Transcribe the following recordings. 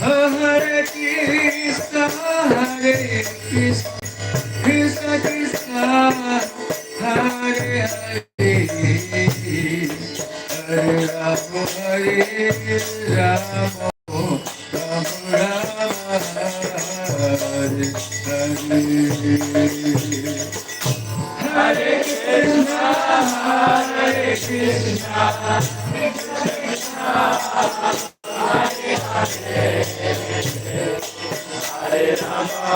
Hare Krishna, Hare Krishna, Krishna Krishna, Hare Hare, Hare Rama, Hare Rama, Rama Rama, Hare Hare. Hare Krishna, Hare Krishna, Hare Krishna, Hare Krishna, Krishna, Hare Hare, Hare Rama,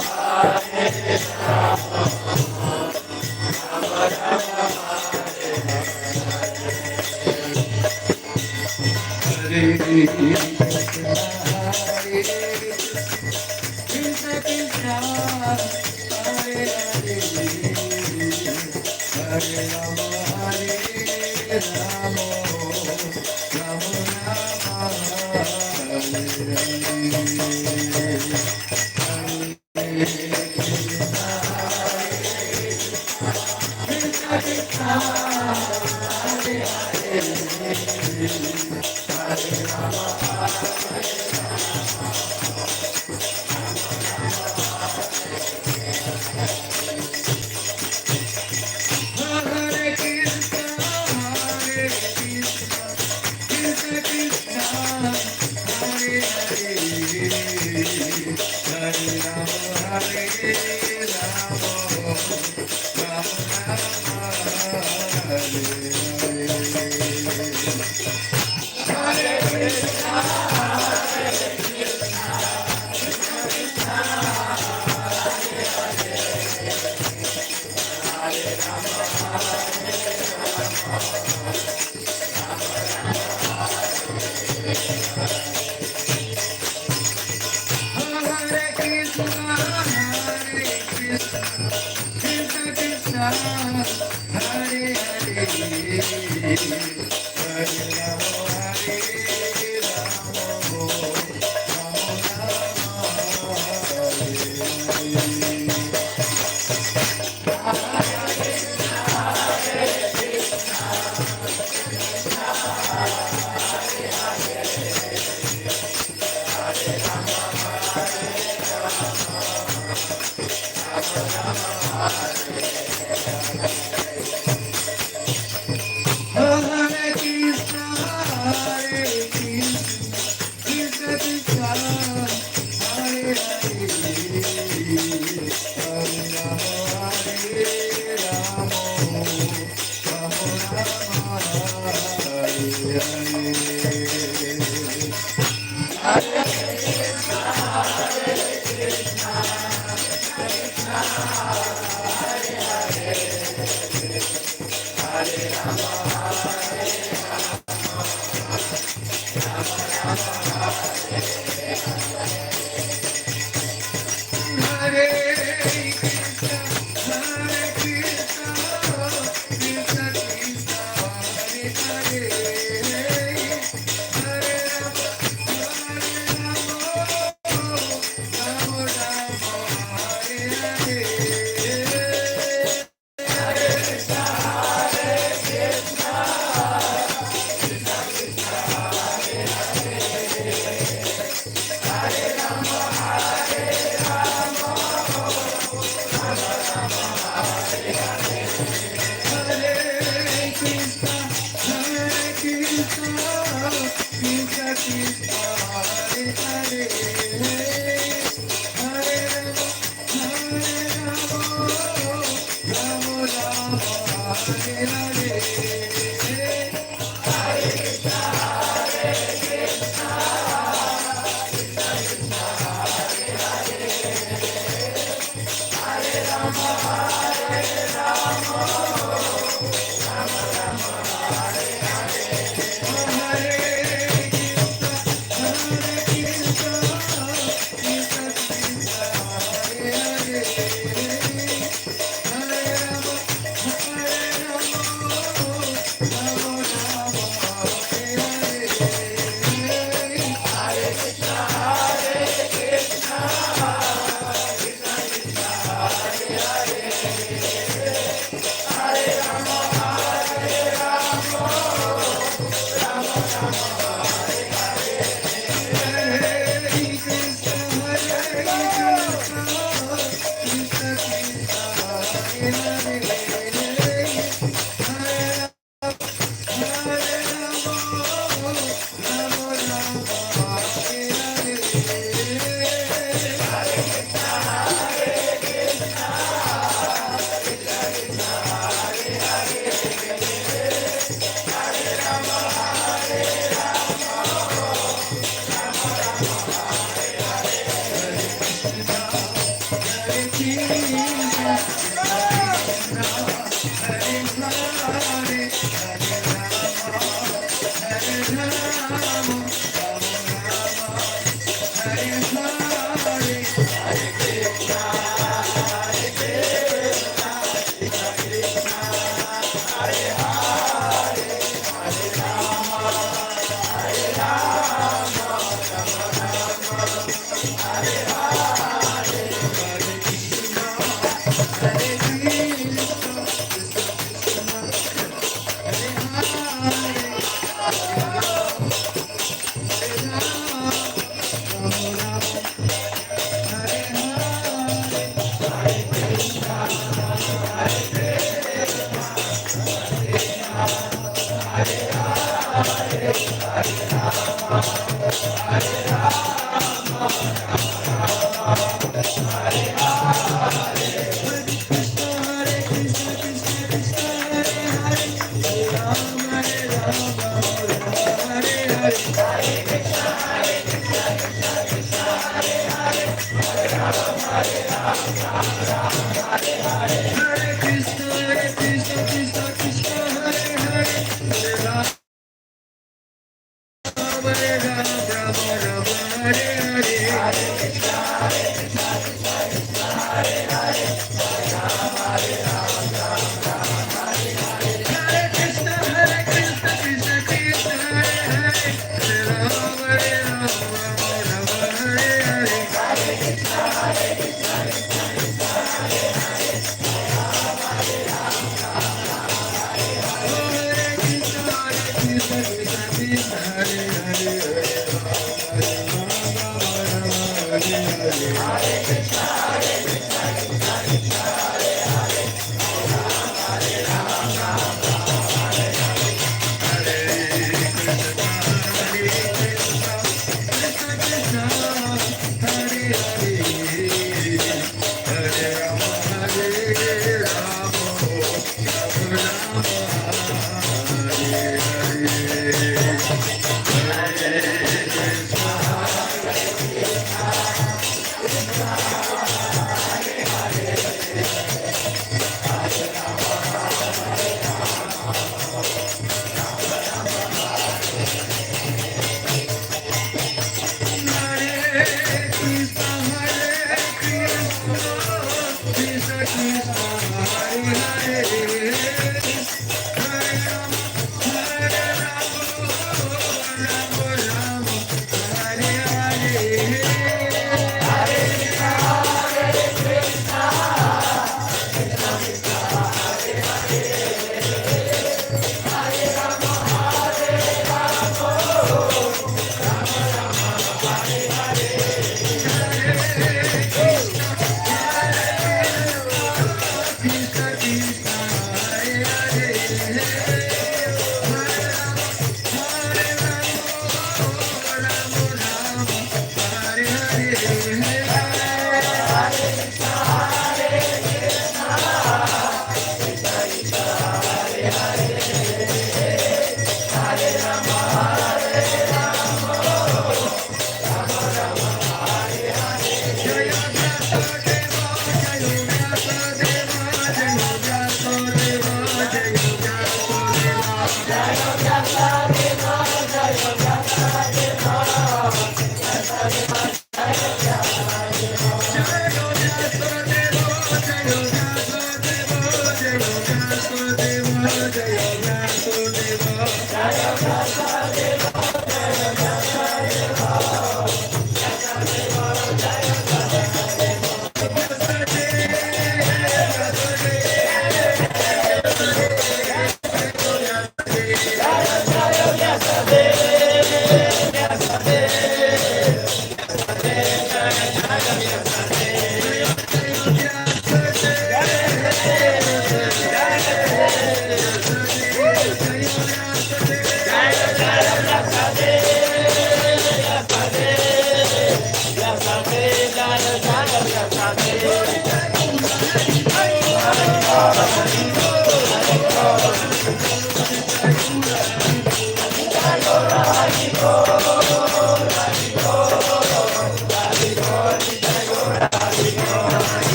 Hare Rama, Rama Rama, Hare Hare Krishna, Hare Krishna, Krishna Krishna, Hare Hare, Hare Rama, Hare Rama, Rama Rama, Hare Hare Krishna, Hare Krishna, Krishna Krishna, Hare Hare, Hare Rama, Hare Hare Krishna, Hare Krishna, Krishna Krishna, Hare Hare, Hare Rama, Hare Rama, Rama Rama, Hare Hare. Hare Krishna, Hare Krishna, Krishna Krishna, Hare Hare, Hare Rama, Rama Rama, Hare Hare. Hare Krishna, Hare Krishna, Krishna Krishna, Hare Hare, Hare Rama, Rama Rama, Hare Hare. Hare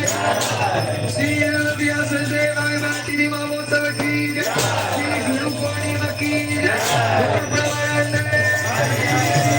Shri Vyasa Deva Vimati Mahotsav ki jai. Shri Guru Purnima ki jai. Gaur Premanande.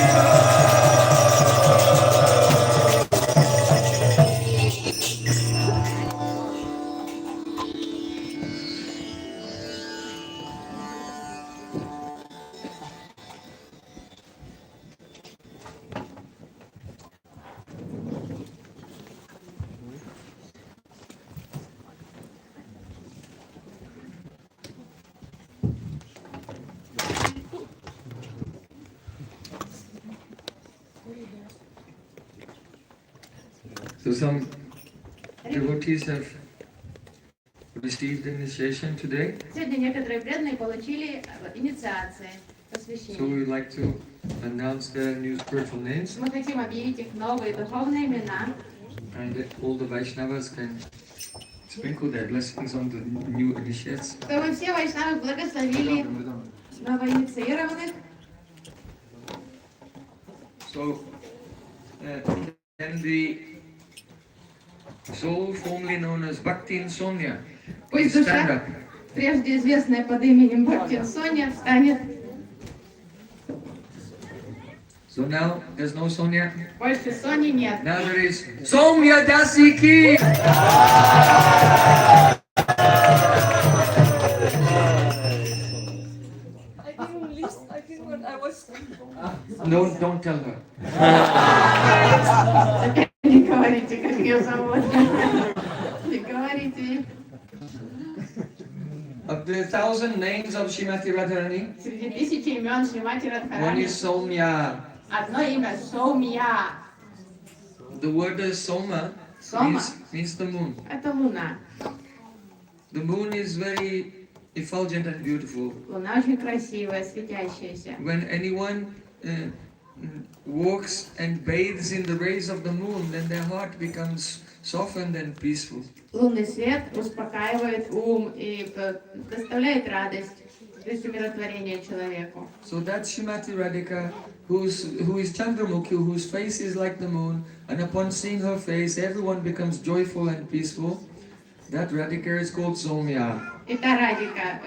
So some devotees have received initiation today. Сегодня некоторые преданные получили инициации, So посвящение. we would like to announce their new spiritual names, Мы хотим объявить их новые духовные имена, and that all the Vaishnavas can sprinkle their blessings on the new initiates. чтобы все вайшнавы благословили новоинициированных. So can the soul formerly known as Bhakti and Sonia please Пусть stand душа, up? прежде известная под именем Бхактин Соня, встанет. So now there's no Sonia. Больше Сони нет. Now there is Soumya Dasi ki. I think when I was Don't tell her. Не говорите, как ее зовут. Не говорите. Of the 1,000 names of Srimati Radharani, Среди тысячи имен Шримати one Радхарани is Soumya. одно имя Соумья. The word is Soma Soma. means the moon. Это Луна. The moon is very effulgent and beautiful. Луна очень красивая, светящаяся. When anyone walks and bathes in the rays of the moon, then their heart becomes softened and peaceful. Лунный свет успокаивает ум и доставляет радость, то есть умиротворение человеку. So that's Srimati Radhika, who is Chandramukhi, whose face is like the moon, and upon seeing her face, everyone becomes joyful and peaceful. That Radhika is called Soumya. И та Радика,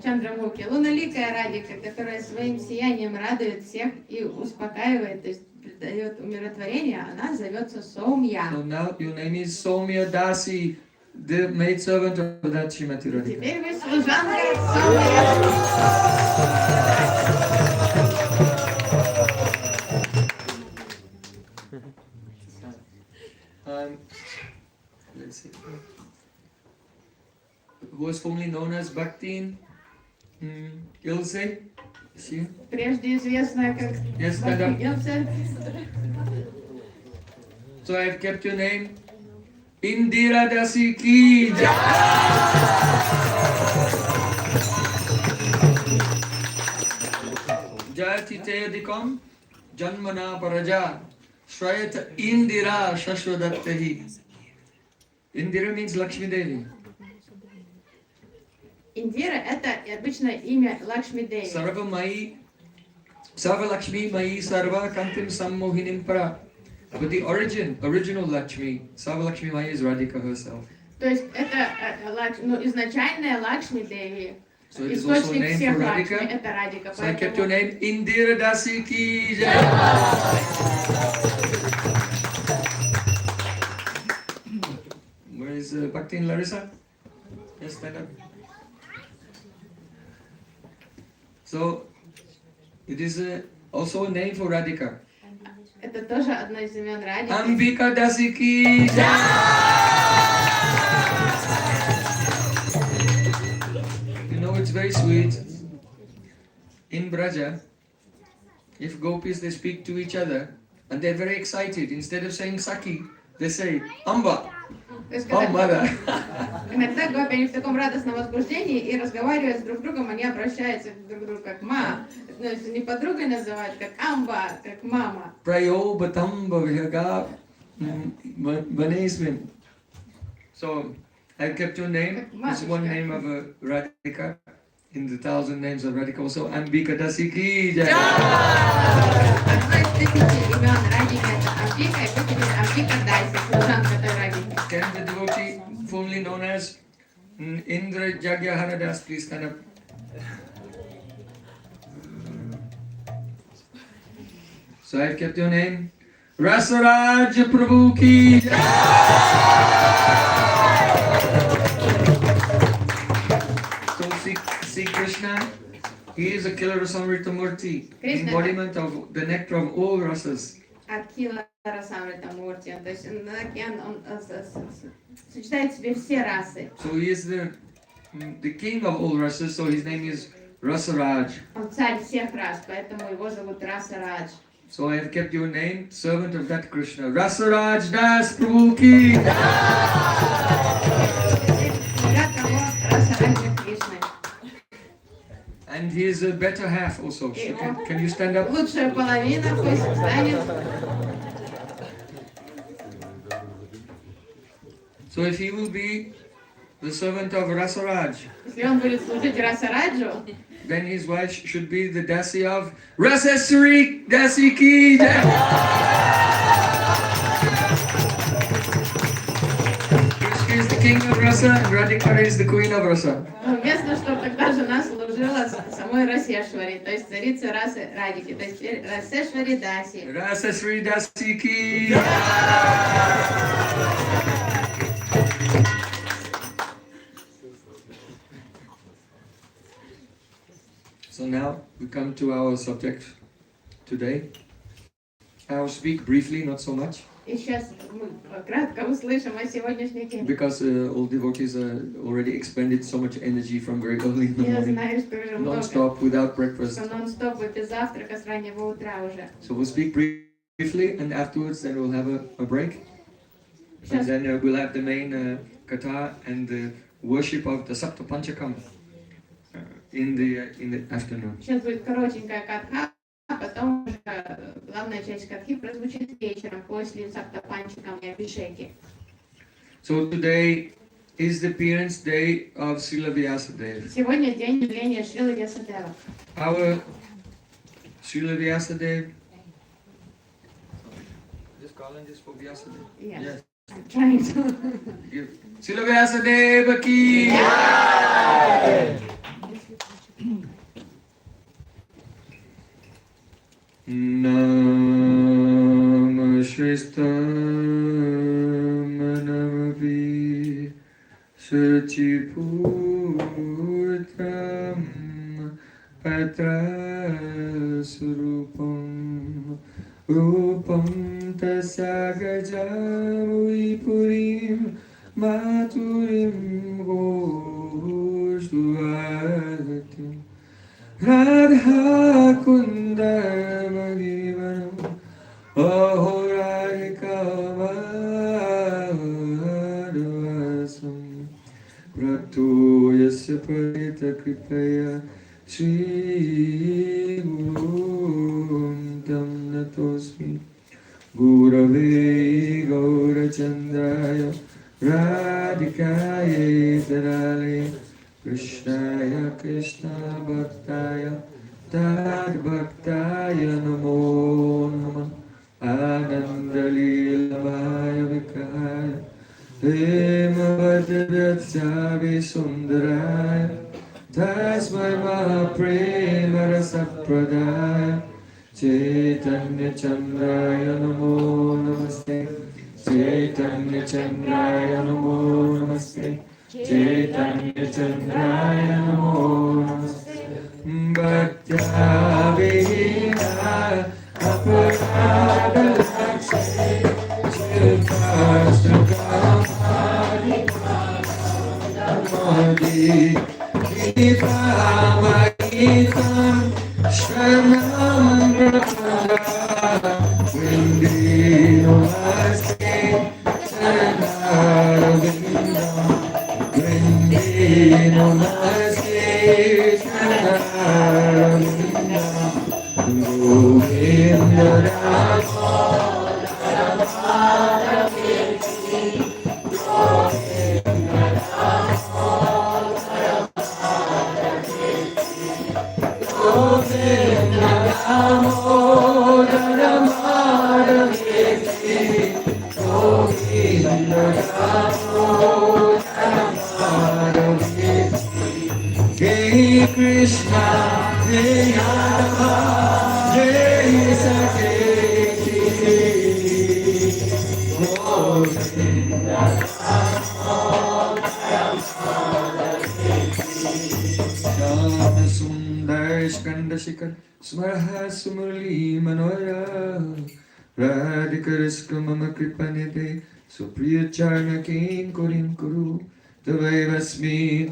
Чандрамухи, луналикая Радика, которая своим сиянием радует всех и успокаивает, то есть дает умиротворение, она зовется Соумья. So now your name is Soumya Dasi, the maidservant of that Srimati Radhika. Теперь вы служанка Соумья. Let's see. Who was formerly known as Bhakti Ilse? She? Прежде известная как Yes, madam. Бхакти-Илсе. So I have kept your name. Indira Dasi ki jai. Jayati Teyadikam Janmana Paraja Shrayata Indira Shashwadattahi. Indira means Lakshmi Devi. Индира – это обычное имя Лакшми Деви. Sarva Mai, Sarva Lakshmi Mai Sarva Kantim Sammohinim Para. But the original Lakshmi, Sarva Lakshmi Mai is Radhika herself. То есть это изначальная Лакшми Деви. So it is also a Источник name всех for Лакшми – Radhika. это Радика. So I kept your name Indira Dasi ki jai. Where is Bhakti and Larissa? Yes, stand up. So it is also a name for Radhika. Это тоже одно из имен Радики. Ambika Dasi ki jai. You know, it's very sweet. In Braja, if gopis, they speak to each other and they're very excited. Instead of saying Saki, they say Amba. То есть, Oh, когда mother. иногда гопи, они в таком радостном возбуждении и разговаривая с друг другом, они обращаются друг к другу как ма. Ну, если не подругой называют, как амба, как мама. Prayo Batamba Vihaga Vanesmin. So I kept your name. This is one name of a Radhika. In the 1,000 names of Radhika, also Ambika Dasi ki jai. Одно из тысячи имен Радики – это Амбика, и вот теперь Амбика Даси, служанка той Радики. Okay. the devotee formerly known as Indra Jagya Haradas, please stand up. So I've kept your name. Rasaraj Prabhu ki Jai. So see Krishna, he is a killer Rasamrita Murti, embodiment of the nectar of all rasas. Акила Расамрита Мурти, то есть он сочетает в себе все расы. So he is the king of all rasas, so his name is Rasaraj. Он царь всех рас, поэтому его зовут Расарадж. So I have kept your name, servant of that Krishna. Rasaraj Das Prabhu ki And he is a better half also. Can you stand up? Лучшая половина, пусть встанет. So if he will be the servant of Rasaraj, Если он будет служить Расараджу, then his wife should be the dasi of Raseswari Dasi ki Jai. Krishna is the king of Rasa and Radhika is the queen of Rasa. уместно, чтобы тогда жена служила самой Расешвари, то есть царица расы Радики, то есть Расешвари Даси. Raseswari Dasi ki So now we come to our subject today. I will speak briefly, not so much, И сейчас мы кратко услышим о сегодняшней теме. because all devotees already expended so much energy from very early in the Я morning, знаю, что уже много, non-stop, without breakfast. что нон-стоп и без завтрака с раннего утра уже. So we'll speak briefly, and afterwards then we'll have a break. And Сейчас then we'll have the main katha and the worship of the Sapta Panchakam in the afternoon. Сейчас будет коротенькая катха, а потом уже главная часть катхи прозвучит вечером после саптапанчикам и абишеки. So today is the appearance day of Srila Vyasadeva. Сегодня день явления Шрилы Вьясадева. Our Srila Vyasadeva. This garland is for Vyasadeva. Yeah. Yes. I'm trying to. Srila Vyasadeva ki. Nam Shristam Namavi Suchiputram Patra Surupam Rupam Tasagajamui Purim Maturim Goshtuvadatim Radha Kunda Magivanam Ahorarika Madhvasam Prato Yasya Parita Kripaya Shri Gurum Tam Natosmi Gurave Gaurachandraya Radhikaye Tarale Krishnaya Krishna Bhaktaya Tad Bhaktaya Namo Namah Anandalilabhaya Vikaya Hemavadvyatsavi Sundaraya Tasmai Mahaprema Rasapradaya Chaitanya Chandraya Namo Namaste Chaitanya Chandraya Namo Namaste Chaitanya Chandraya Namo Namaste Bhaktya Vihina Aparada Lakshmi Shilpashtakam Adhi Gita Shranam Brahmana Vindino Aste Chandaravindam Vindino Aste Chandaravindam Govinda Rama Govinda Rama Krishna, Hey Yadava, Hey Saketi, Govinda, Shama Sundar Skanda Shikar, Smarha Sumurli Manoya, Radhikariska Mama Kripanide, Supriya Charna King Kurim Kuru, Tavai Vasmi,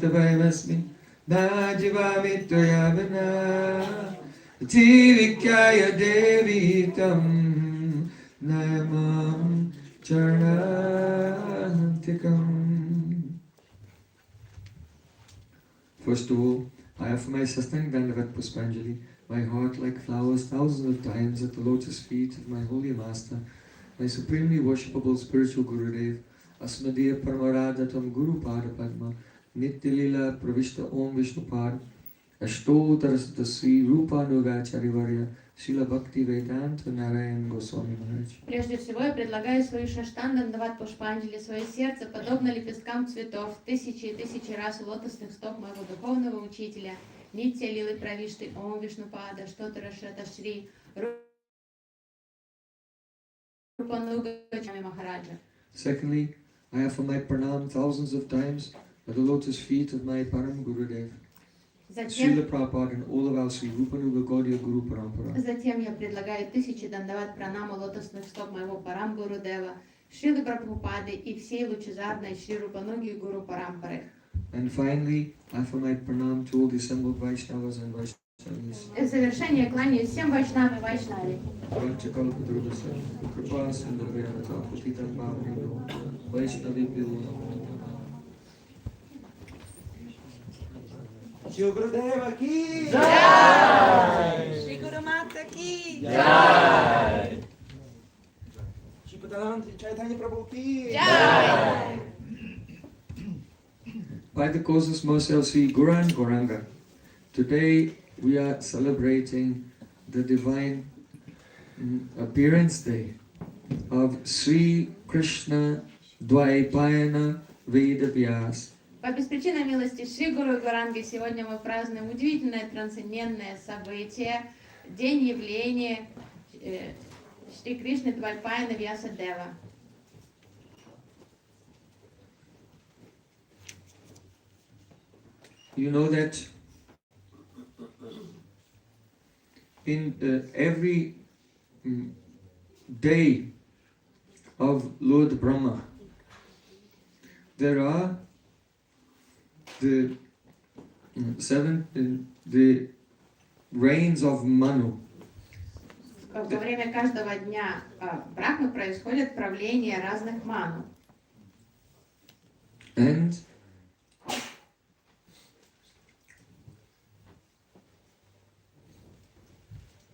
Najivami Toyavana, Tivikaya Devi Tam, Namam Charnatikam. First of all, I offer my Sastang Dandavat Puspanjali, my heart like flowers thousands of times at the lotus feet of my holy master, my supremely worshipable spiritual Gurudev, Asmadea Paramaradatam Guru Pada Padma, Nityalila Pravishta Om Vishnupad, Ashtotarasata Sri Rupa Nugacharya, Srila Bhakti Vedanta Narayan Goswami Maharaj. Прежде всего я предлагаю свою шаштан давать пушпанджали, свое сердце, подобно лепесткам цветов, тысячи и тысячи раз у лотосных стоп моего духовного учителя, Нитья Лилы Правишты, Ом Вишнупада, Штотара Шрата Шри, Рупа Нугачами Махараджа. Secondly, I offer my pranam thousands of times at the lotus feet of my Param Gurudev, Srila Prabhupada and all of our Sri Rupanuga Gaudiya Guru Parampara. Затем я предлагаю тысячи дандават пранама лотосных стоп моего Парам Гурудева, Шрилы Прабхупады и всей лучезарной Шри Рупануги Гуру Парампары. And finally, I offer my pranam to all the assembled Vaishnavas and Vaishnavis. В завершение кланяюсь всем вайшнавам и вайшнави. Vachakalpadurvasa, Kripasindhavyanata, Patitam Bhavnino, Vaishnavibhyo Namo. Shri Gurudeva ki Shri Guru Mata ki Jai. Shri Patanantri Chaitanya Prabhu ki Jai. By the causeless mercy of Sri Gauran Gauranga, today we are celebrating the divine appearance day of Sri Krishna Dvaipayana Veda Vyasa. По беспричинной милости Шри Гуру Гуранги сегодня мы празднуем удивительное трансцендентное событие, день явления Шри Кришны Двайпаяна Вьяса Дева. You know that in every day of Lord Brahma, there are the the reigns of Manu. Во время каждого дня Брахмы происходит правление разных ману. And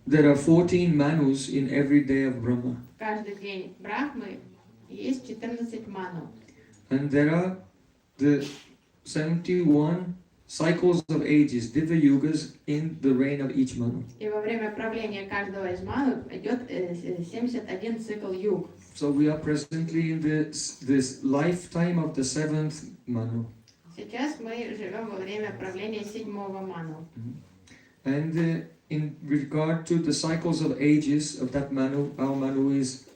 there are 14 Manus in every day of Brahma. Каждый день Брахмы есть 14 ману. And there are the 71 cycles of ages, Divya Yugas, in the reign of each Manu. И во время правления каждого из ману идет 71 цикл юг. So we are presently in this lifetime of the 7th Manu. Сейчас мы живем во время правления седьмого ману. And in regard to the cycles of ages of that Manu, our Manu is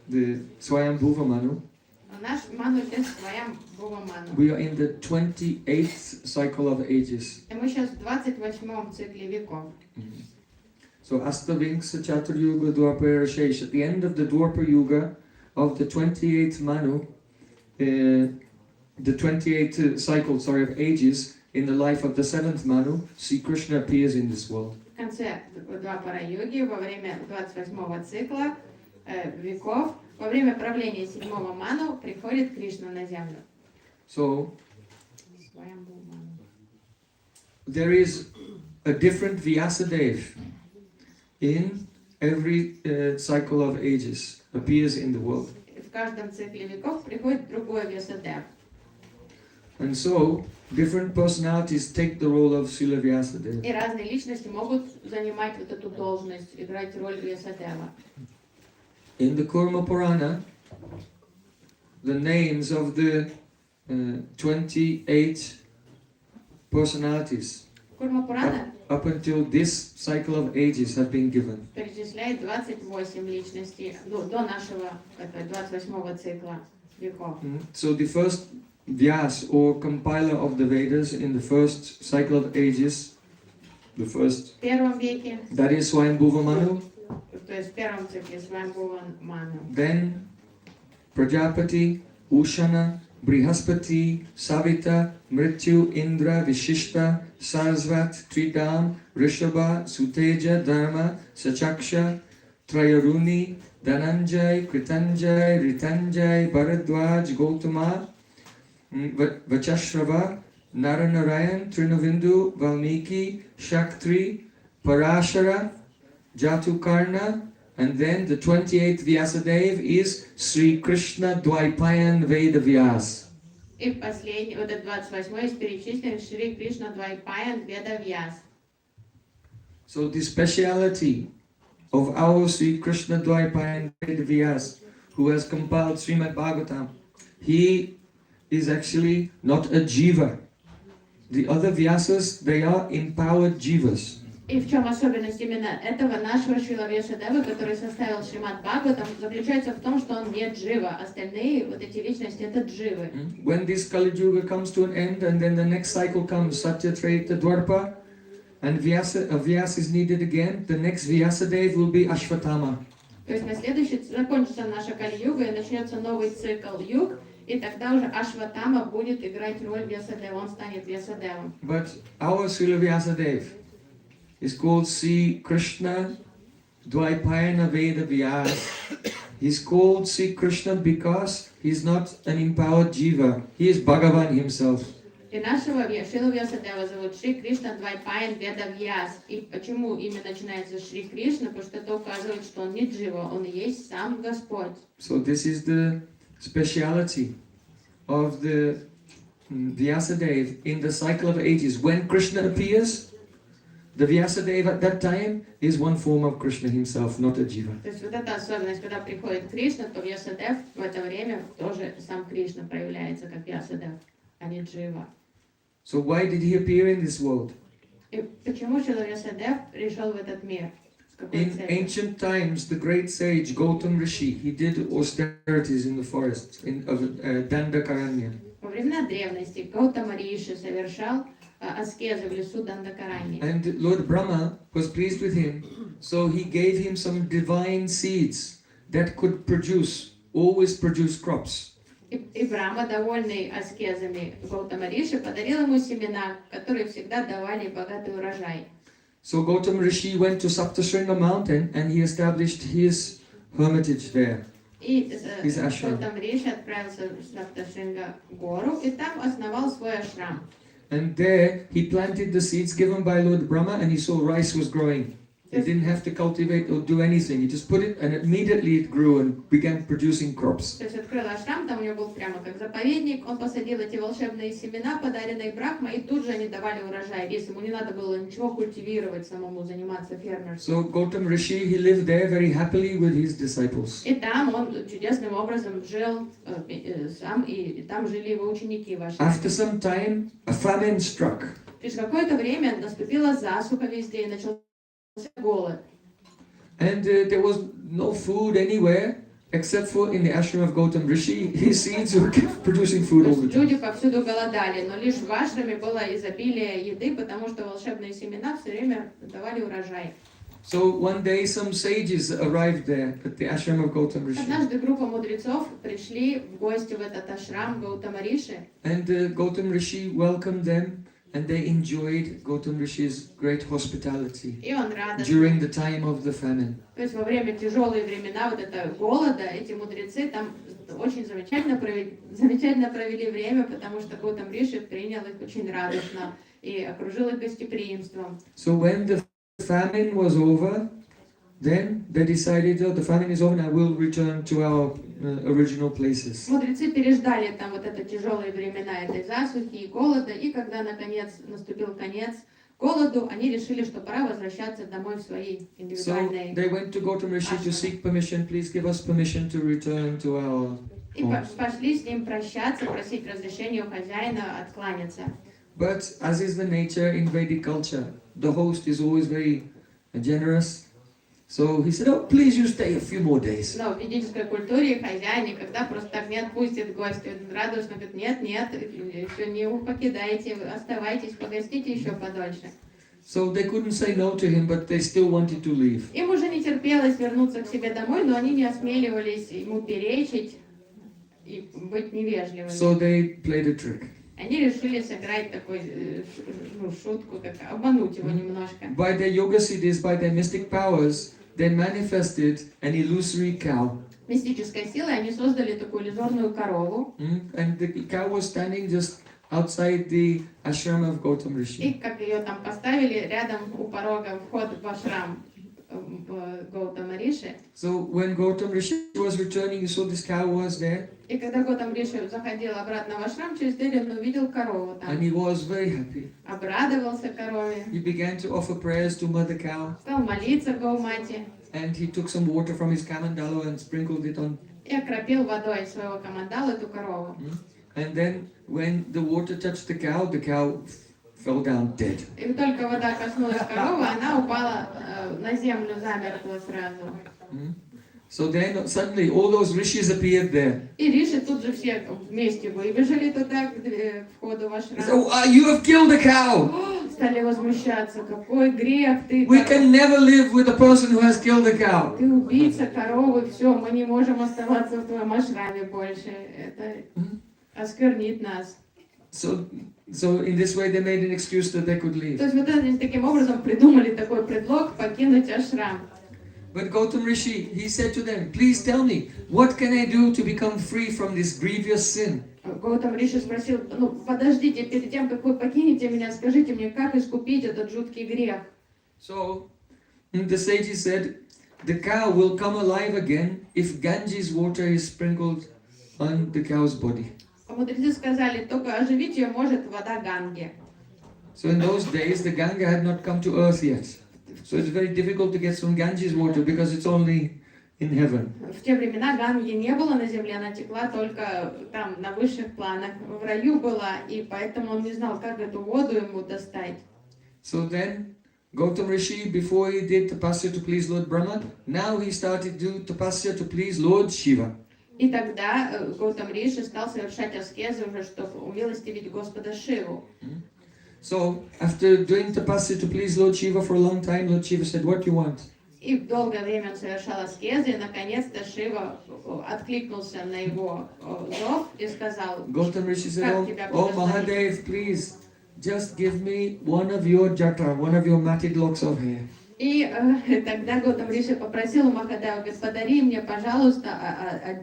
the Swayambhuva Manu. Наш ману сейчас своям Бува ману. We are in the 28th cycle of ages. И мы сейчас в 28-м цикле веков. So Astavinksa Chaturyuga Dwapara Shesh. At the end of the Dwapara Yuga of the 28th Manu, the 28th cycle, of ages, in the life of the 7th Manu, Sri Krishna appears in this world. В конце Двапара-юги, во время 28-го цикла веков, во время правления седьмого ману, приходит Кришна на землю. So, there is a different Vyasadev in every cycle of ages, appears in the world. В каждом цикле веков приходит другой Вьясадев. And so, different personalities take the role of Srila Vyasadeva. И разные личности могут занимать вот эту должность, играть роль Вьясадева. In the Kurma Purana, the names of the 28 personalities Курма Пурана up until this cycle of ages have been given. перечисляет 28 личностей до нашего 28-го цикла веков. So the first Vyas or compiler of the Vedas in the first cycle of ages, the first, В первом веке, that is Swayambhuva Manu. то есть в первом цикле Свамбува Ману. Then Prajapati, Ushana, Brihaspati, Savita, Mrityu, Indra, Vishishta, Sarasvat, Tridam, Rishabha, Suteja, Dharma, Sachaksha, Trayaruni, Dhananjay, Kritanjay, Ritanjay, Bharadwaj, Gautama, Vachashrava, Naranarayan, Trinavindu, Valmiki, Shaktri, Parashara, Jatukarna, and then the 28th Vyasadeva is Sri Krishna Dvaipayan Veda Vyas. И последний, вот этот 28-й из перечисленных Шри Кришна Двайпаян Веда Вьяс. So the speciality of our Sri Krishna Dvaipayan Veda Vyas, who has compiled Srimad Bhagavatam, he is actually not a jiva. The other Vyasas, they are empowered jivas. И в чем особенность именно этого нашего Шрила Вьясадевы, который составил Шримад Бхагаватам, заключается в том, что он не джива. Остальные вот эти личности это дживы. When this Kali Yuga comes to an end and then the next cycle comes, Satya Treta Dwarpa, and Vyasa is needed again, the next Vyasadeva will be Ashvatthama. То есть на следующий закончится наша Кали-юга и начнется новый цикл юг, и тогда уже Ашватама будет играть роль Вьясадева, он станет Вьясадевом. But our Srila Vyasadeva is called Sri Krishna Dvaipayana Veda Vyas. He's called Sri Krishna because he's not an empowered jiva. He is Bhagavan himself. И нашего Шрилу Вьясадева зовут Шри Кришна Двайпаян Веда Вьяс. И почему имя начинается с Шри Кришна? Потому что это указывает, что он не джива, он и есть сам Господь. So this is the speciality of the Vyasadeva in the cycle of ages. When Krishna appears, the Vyasadeva at that time is one form of Krishna himself, not a jiva. То есть вот эта особенность, когда приходит Кришна, то Вьясадев в это время тоже сам Кришна проявляется как Вьясадев, а не джива. So why did he appear in this world? И почему Шрила Вьясадев пришел в этот мир? С какой In целью? ancient times, the great sage Gautam Rishi, he did austerities in the forests of Dandakaranya. Во времена древности Гаутама Риши совершал аскезы в лесу Дандакараньи. And Lord Brahma was pleased with him, so he gave him some divine seeds that could always produce crops. И Брахма, довольный аскезами Гаутама Риши, подарил ему семена, которые всегда давали богатый урожай. So Gautam Rishi went to Saptashringa mountain and he established his hermitage there. И His ashram. Гаутам Риши отправился в Сапташринга гору и там основал свой ашрам. And there he planted the seeds given by Lord Brahma and he saw rice was growing. He didn't have to cultivate or do anything. He just put it and immediately it grew and began producing crops. То есть открыл ашрам, там у него был прямо как заповедник, он посадил эти волшебные семена, подаренные Брахмой, и тут же они давали урожай. Весь ему не надо было ничего культивировать, самому заниматься фермерством. So Gautam Rishi, he lived there very happily with his disciples. И там он чудесным образом жил сам, и там жили его ученики ваши. After some time, a famine struck. Через какое-то время наступила засуха везде, и начался голод. And there was no food anywhere except for in the ashram of Gautam Rishi. His seeds were kept producing food all the time. Люди повсюду голодали, но лишь в ашраме было изобилие еды, потому что волшебные семена все время давали урожай. So one day some sages arrived there at the ashram of Gautam Rishi. Однажды группа мудрецов пришли в гости в этот ашрам Гаутама Риши, And Gautam Rishi welcomed them and they enjoyed Gautam Rishi's great hospitality и он радостно. during the time of the famine. То есть во время тяжелые времена вот этого голода эти мудрецы там очень замечательно провели время, потому что Гаутам Риши принял их очень радостно и окружил их гостеприимством. So when the famine was over, then they decided, oh, the famine is over now, we'll return to our original places. Мудрецы переждали там вот это тяжелые времена этой засухи и голода, и когда наконец наступил конец голоду, они решили, что пора возвращаться домой в свои So индивидуальные. they went to Gautam Rishi to seek permission, please give us permission to return to our И пошли с ним прощаться, просить разрешения у хозяина откланяться. But as is the nature in Vedic culture, the host is always very generous. So he said, oh, please you stay a few more days. Но в ведической культуре хозяин никогда просто так не отпустит гостя. Он радостно говорит, нет, нет, все, не покидайте, оставайтесь, погостите еще подольше. So they couldn't say no to him, but they still wanted to leave. Им уже не терпелось вернуться к себе домой, но они не осмеливались ему перечить и быть невежливыми. So they played a trick. Они решили сыграть такой шутку, как обмануть его немножко. By their yoga siddhis, by their mystic powers, they manifested an illusory cow. Мистической силой они создали такую иллюзорную корову. And the cow was standing just outside the ashram of Gautam И Rishi. как ее там поставили рядом у порога вход в ашрам Гаутама Риши. So when Gautam Rishi was returning, he saw this cow was there, И когда Гаутам Риши заходил обратно в ашрам, через дверь он увидел корову and там. he was very happy. Обрадовался корове. He began to offer prayers to Mother Cow, Стал молиться Гаумате. and he took some water from his kamandalo and sprinkled it on. И окропил водой своего командала эту корову. And then when the water touched the cow fell down dead. И только вода коснулась коровы, она упала на землю, замерзла сразу. So then suddenly all those rishis appeared there. И Риши тут же все вместе выбежали туда, к входу в They said, ашрам. oh, you have killed a cow. Стали возмущаться, какой грех ты, We can never live with a person who has killed a cow. ты убийца коровы, все, мы не можем оставаться в твоем ашраме больше, это осквернит нас. So in this way they made an excuse that they could leave. То есть вот они таким образом придумали такой предлог покинуть ашрам. But Gautam Rishi, he said to them, please tell me, what can I do to become free from this grievous sin? Гаутам Риши спросил, ну подождите, перед тем, как вы покинете меня, скажите мне, как искупить этот жуткий грех? So the sages said, the cow will come alive again if Ganges water is sprinkled on the cow's body. А мудрецы сказали, только оживить ее может вода Ганги. So in those days, the Ganga had not come to earth yet. So it's very difficult to get some Ganges water because it's only in heaven. В те времена Ганги не было на земле, она текла только там, на высших планах. В раю была, и поэтому он не знал, как эту воду ему достать. So then, Gautam Rishi, before he did tapasya to please Lord Brahma, now he started to do tapasya to please Lord Shiva. И тогда Гаутам Риши стал совершать аскезы уже, чтобы умилостивить Господа Шиву. So, after doing tapasya to please Lord Shiva for a long time, Lord Shiva said, what do you want? И долгое время он совершал аскезы, и наконец-то Шива откликнулся на его зов и сказал, Gautam Rishi said, как тебя oh благословить? Mahadev, please, just give me one of your jata, one of your matted locks of hair. И тогда Гаутам Риши попросил у Махадева, говорит, подари мне, пожалуйста,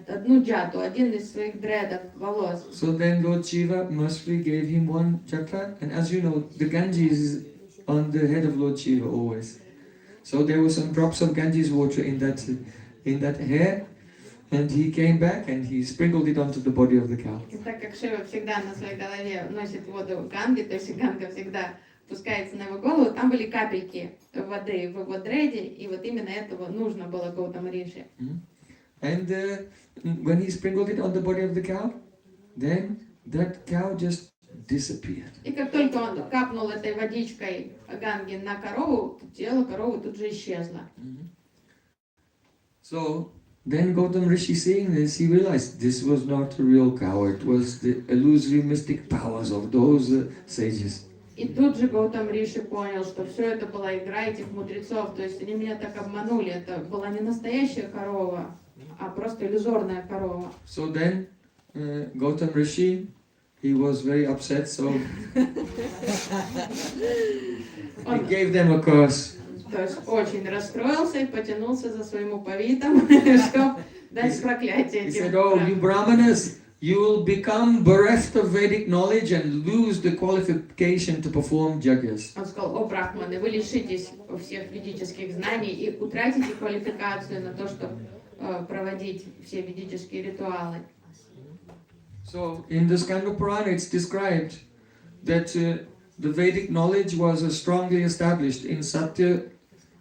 одну джату, один из своих дредов, волос. So then Lord Shiva mercifully gave him one jata, and as you know, the Ganges is on the head of Lord Shiva always. So there were some drops of Ganges water in that hair, and he came back and he sprinkled it onto the body of the cow. И так как Шива всегда на своей голове носит воду Ганги, то есть Ганга всегда пускается на его голову, там были капельки воды в его дреде, и вот именно этого нужно было Гаутам Риши. And when he sprinkled it on the body of the cow, then that cow just disappeared. И как только он капнул этой водичкой Ганги на корову, тело коровы тут же исчезло. So then Gautam Rishi, seeing this, he realized this was not a real cow, it was the illusory mystic powers of those sages. И тут же Гаутам Риши понял, что все это была игра этих мудрецов, то есть они меня так обманули, это была не настоящая корова, а просто иллюзорная корова. So then Gautam Rishi, he was very upset, so he gave them a curse. То есть очень расстроился и потянулся за своим уповитом, чтобы дать проклятие He этим. said, oh, you Brahmanas, you will become bereft of Vedic knowledge and lose the qualification to perform yajnas. Он сказал, о, брахманы, вы лишитесь всех ведических знаний и утратите квалификацию на то, чтобы проводить все ведические ритуалы. So in the Skanda Purana it's described that the Vedic knowledge was strongly established in Satya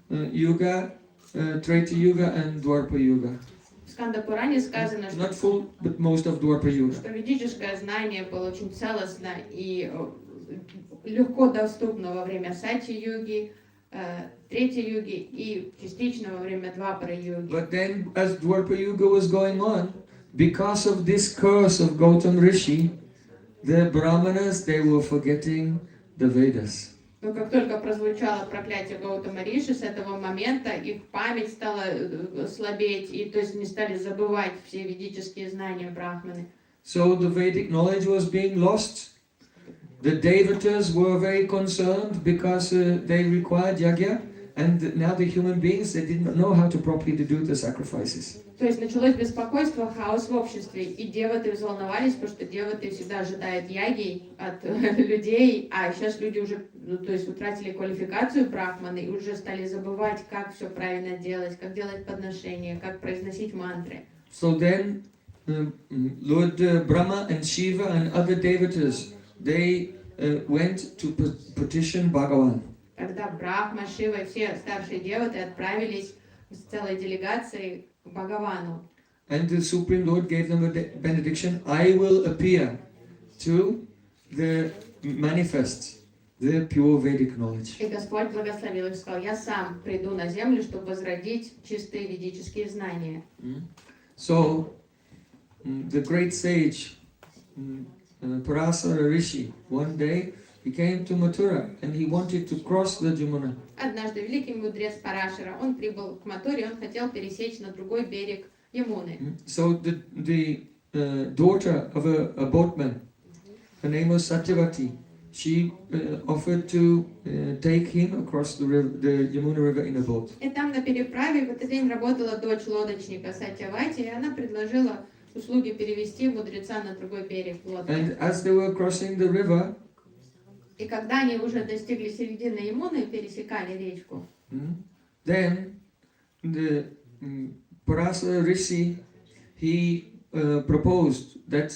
Yuga, Treta Yuga and Dwapara Yuga. В Сканда-Пуране сказано, Not full, but most of Dwapara Yuga. что ведическое знание было очень целостно и легко доступно во время сати-йоги, третьей-йоги и частично во время двапара-йоги. But then, as Dwapara Yuga was going on, because of this curse of Gautam Rishi, the Brahmanas, they were forgetting the Vedas. Но как только прозвучало проклятие Гаутама Риши, с этого момента их память стала слабеть, и то есть они стали забывать все ведические знания Брахманы. So the Vedic knowledge was being lost. The Devatas were very concerned because they required yagya, and now the human beings, they didn't know how to properly do the sacrifices. То есть началось беспокойство, хаос в обществе, и деваты взволновались, потому что деваты всегда ожидают яги от людей, а сейчас люди уже, то есть утратили квалификацию брахманы и уже стали забывать, как все правильно делать, как делать подношения, как произносить мантры. So then, Lord Brahma and Shiva and other Devatas, they went to petition Bhagavan. Когда Брахма, Шива и все старшие деваты отправились с целой делегацией к Бхагавану. And the Supreme Lord gave them a benediction, I will appear to the manifest the pure Vedic knowledge. И Господь благословил их, сказал, я сам приду на землю, чтобы возродить чистые ведические знания. So, the great sage, Parasara Rishi, one day, he came to Mathura and he wanted to cross the Jamuna. Однажды великий мудрец Парашара, он прибыл к Матуре, он хотел пересечь на другой берег Ямуны. So the daughter of a boatman, her name was Satyavati, she offered to take him across the Yamuna river in a boat. И там на переправе в этот день работала дочь лодочника Сатьявати, и она предложила услуги перевести мудреца на другой берег лодки. And as they were crossing the river, И когда они уже достигли середины Ямуны и пересекали речку, then the Parasara Rishi, he proposed that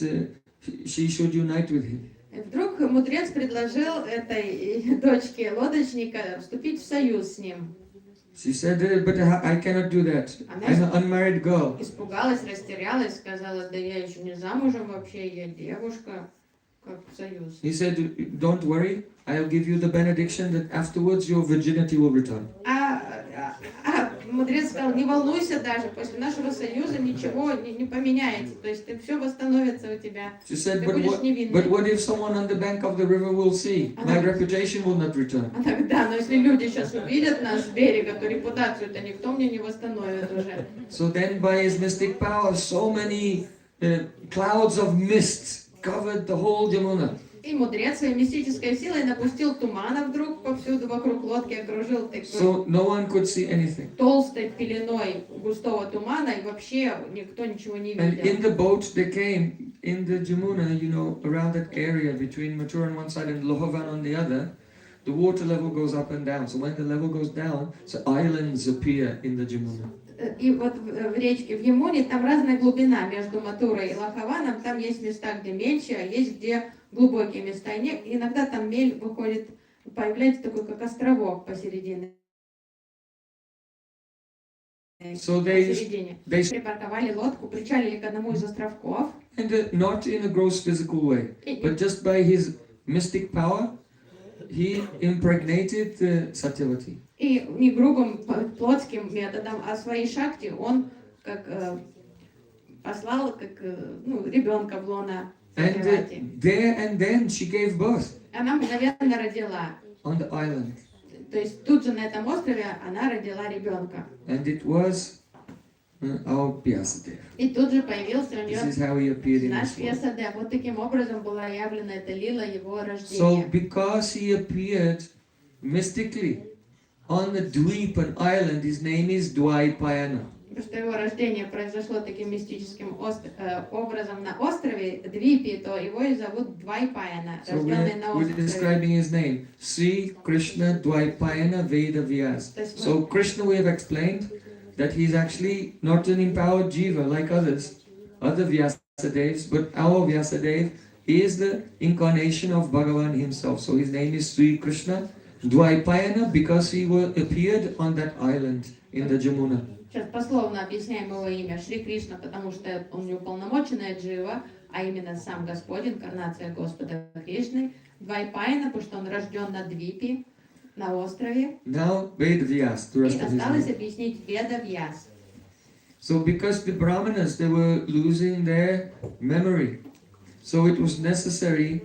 she should unite with him. и вдруг мудрец предложил этой дочке лодочника вступить в союз с ним. She said, but I cannot do that. I'm an unmarried girl. Испугалась, растерялась, сказала, да я еще не замужем вообще, я девушка, как союз. He said, don't worry, I'll give you the benediction that afterwards your virginity will return. Мудрец сказал, не волнуйся даже, после нашего союза ничего не поменяется, то есть все восстановится у тебя, She said, ты but будешь what невинной. if someone on the bank of the river will see? My reputation will not return. А тогда, но если люди сейчас увидят нас с берега, то репутацию-то никто мне не восстановит уже. So then by his mystic power, so many clouds of mist covered the whole Yamuna. И мудрец своей мистической силой напустил тумана вдруг повсюду вокруг лодки, окружил такой So no one could see anything. толстой пеленой густого тумана, и вообще никто ничего не And in видел. the boat they came, in the Jamuna, you know, around that area between Mathura on one side and Lohavan on the other, the water level goes up and down. So when the level goes down, so islands appear in the Jamuna. И вот в речке, в Ямуне, там разная глубина между Матурой и Лохованом. Там есть места, где мельче, а есть где глубокие места. И иногда там мель выходит, появляется такой, как островок посередине. So they Припарковали лодку, причалили к одному из островков. and not in a gross physical way, but just by his mystic power, he impregnated Satyavati. И не грубым плотским методом, а своей шакти он как послал как ребенка в лона Сатьявати. And there and then she gave birth Она мгновенно родила. on the island. То есть тут же на этом острове она родила ребенка. And it was our Vyasa. И тут же появился у нее This is how he appeared in наш this world. Vyasa. Вот таким образом была явлена эта лила его So рождения. because he appeared mystically on the Dweep, an island, his name is Dwaipayana. Потому что его рождение произошло таким мистическим образом на острове Двипи, то его и зовут Двайпаяна, So рожденный на we're острове. describing his name. Sri Krishna Dwaipayana Veda Vyas. So Krishna, we have explained that he's actually not an empowered jiva like other Vyasadevs, but our Vyasadev is the incarnation of Bhagavan himself. So his name is Sri Krishna Dwaipayana because he appeared on that island in the Jamuna. Сейчас пословно объясняем его имя Шри Кришна, потому что он неуполномоченная джива, а именно сам Господь, инкарнация Господа Кришны, Двайпаяна, потому что он рожден на Двипе, на острове, Now Ved Vyas, the и rest of his осталось name. объяснить Веда Вьяс. So because the Brahmanas, they were losing their memory, so it was necessary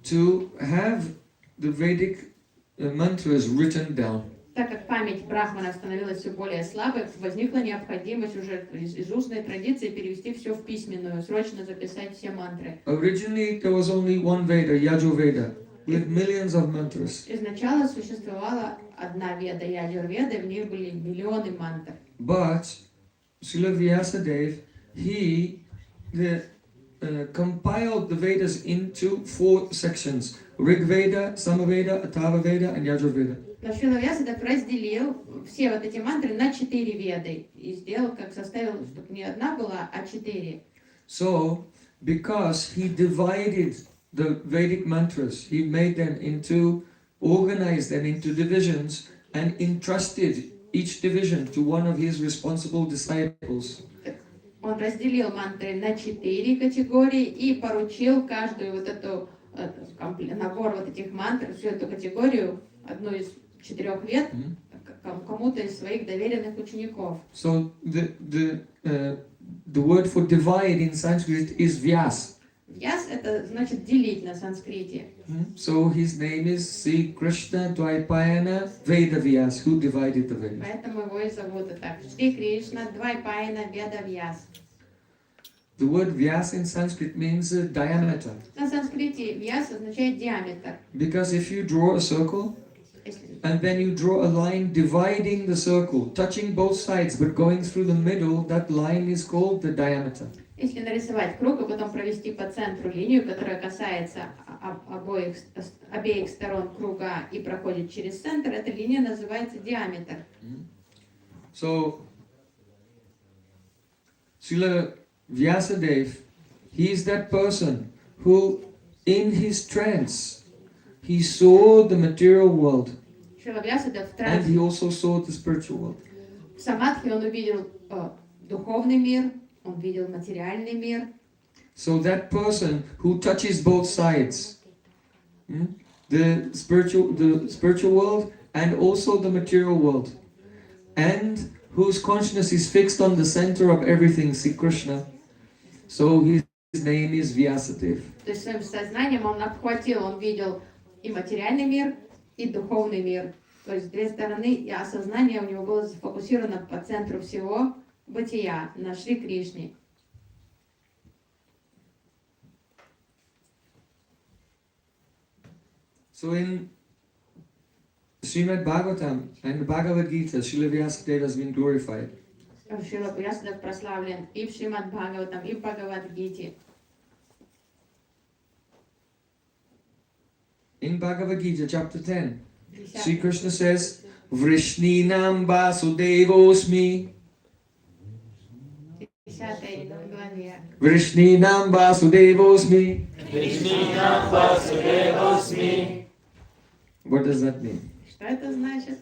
to have the Vedic mantras written down. Так как память брахмана становилась все более слабой, возникла необходимость уже из устной традиции перевести все в письменную, срочно записать все мантры. Originally there was only one Veda, Yajurveda, with millions of mantras. Изначально существовала одна веда, Яджурведа, и в них были миллионы мантр. But Srila Vyasadeva, he compiled the Vedas into 4 sections: Rig Veda, Samaveda, Atharva Veda, and Yajurveda. Но Шрила Вьясадев разделил все вот эти мантры на 4 веды и сделал, как составил, чтобы не одна была, а 4. So, because he divided the Vedic mantras, he made them into, organized them into divisions and entrusted each division to one of his responsible disciples. Он разделил мантры на 4 категории и поручил каждую вот эту набор вот этих мантр, всю эту категорию, одну из 4 вед, кому-то из своих доверенных учеников. So the word for divide in Sanskrit is Vyas. Вьяс это значит делить на санскрите. So his name is Sri Krishna Dvaipayana Veda Vyas, who divided the Vedas. Поэтому его и зовут так. Шри Кришна, Двайпаяна, Веда Вьяс. The word Vyas in Sanskrit means diameter. На санскрите Вьяс означает диаметр. Because if you draw a circle, Если and then you draw a line dividing the circle, touching both sides but going through the middle, that line is called the diameter. Если нарисовать круг, и потом провести по центру линию, которая касается обеих сторон круга и проходит через центр, эта линия называется диаметр. So, Srila Vyasadeva, he is that person who, in his trance, he saw the material world Шрила Вьясадев в and he also saw the spiritual world. в самадхи он увидел духовный мир, он видел материальный мир. So that person who touches both sides, the spiritual world and also the material world, and whose consciousness is fixed on the center of everything, Sri Krishna. So his name is Vyasadeva. То есть своим сознанием он обхватил, он видел и материальный мир, и духовный мир. То есть две стороны, и осознание у него было сфокусировано по центру всего бытия, на Шри Кришне. So in Srimad Bhagavatam and the Bhagavad Gita, Srila Vyasadeva has been glorified. Шрила Вьясадев прославлен и в Шримад Бхагаватам, и в Бхагавад-гите. In Bhagavad Gita, chapter 10, Sri Krishna says, Vrishninam Vasudevosmi. 10 главе. Vrishninam Vasudevosmi. Vrishninam Vasudevosmi. What does that mean? Что это значит?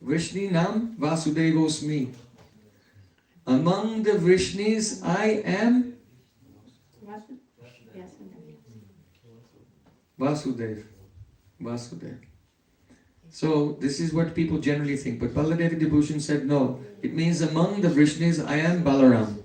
Vrishninam Vasudevosmi. Among the Vrishnis, I am Vasudev. Vasudev. So this is what people generally think. But Baladevi Debushan said no. It means among the Vrishnis, I am Balaram.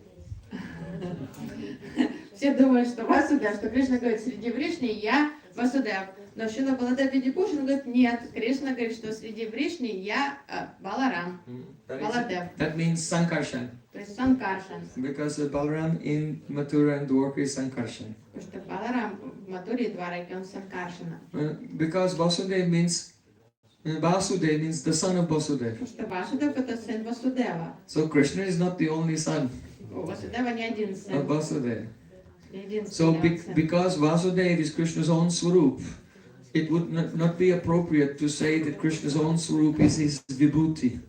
Все думают, что Васудев, что Кришна говорит, среди Вришни я Васудев. Но Шрила Баладев Видипушин говорит, нет. Кришна говорит, что среди Вришни я Баларам. Баладев. That means Sankarshan. То есть Санкаршан. Because Balaram in Mathura and Dwarka is Sankarshan. Потому что Баларам в Матуре и Двараке он Санкаршана. Because Vasudev means the son of Vasudev. Потому что Васудев это сын Васудева. So Krishna is not the only son У Васудева не один of сын. Vasudev. Не So единственный сын. because Vasudev is Krishna's own Swarup, it would not be appropriate to say that Krishna's own Swarup is his Vibhuti.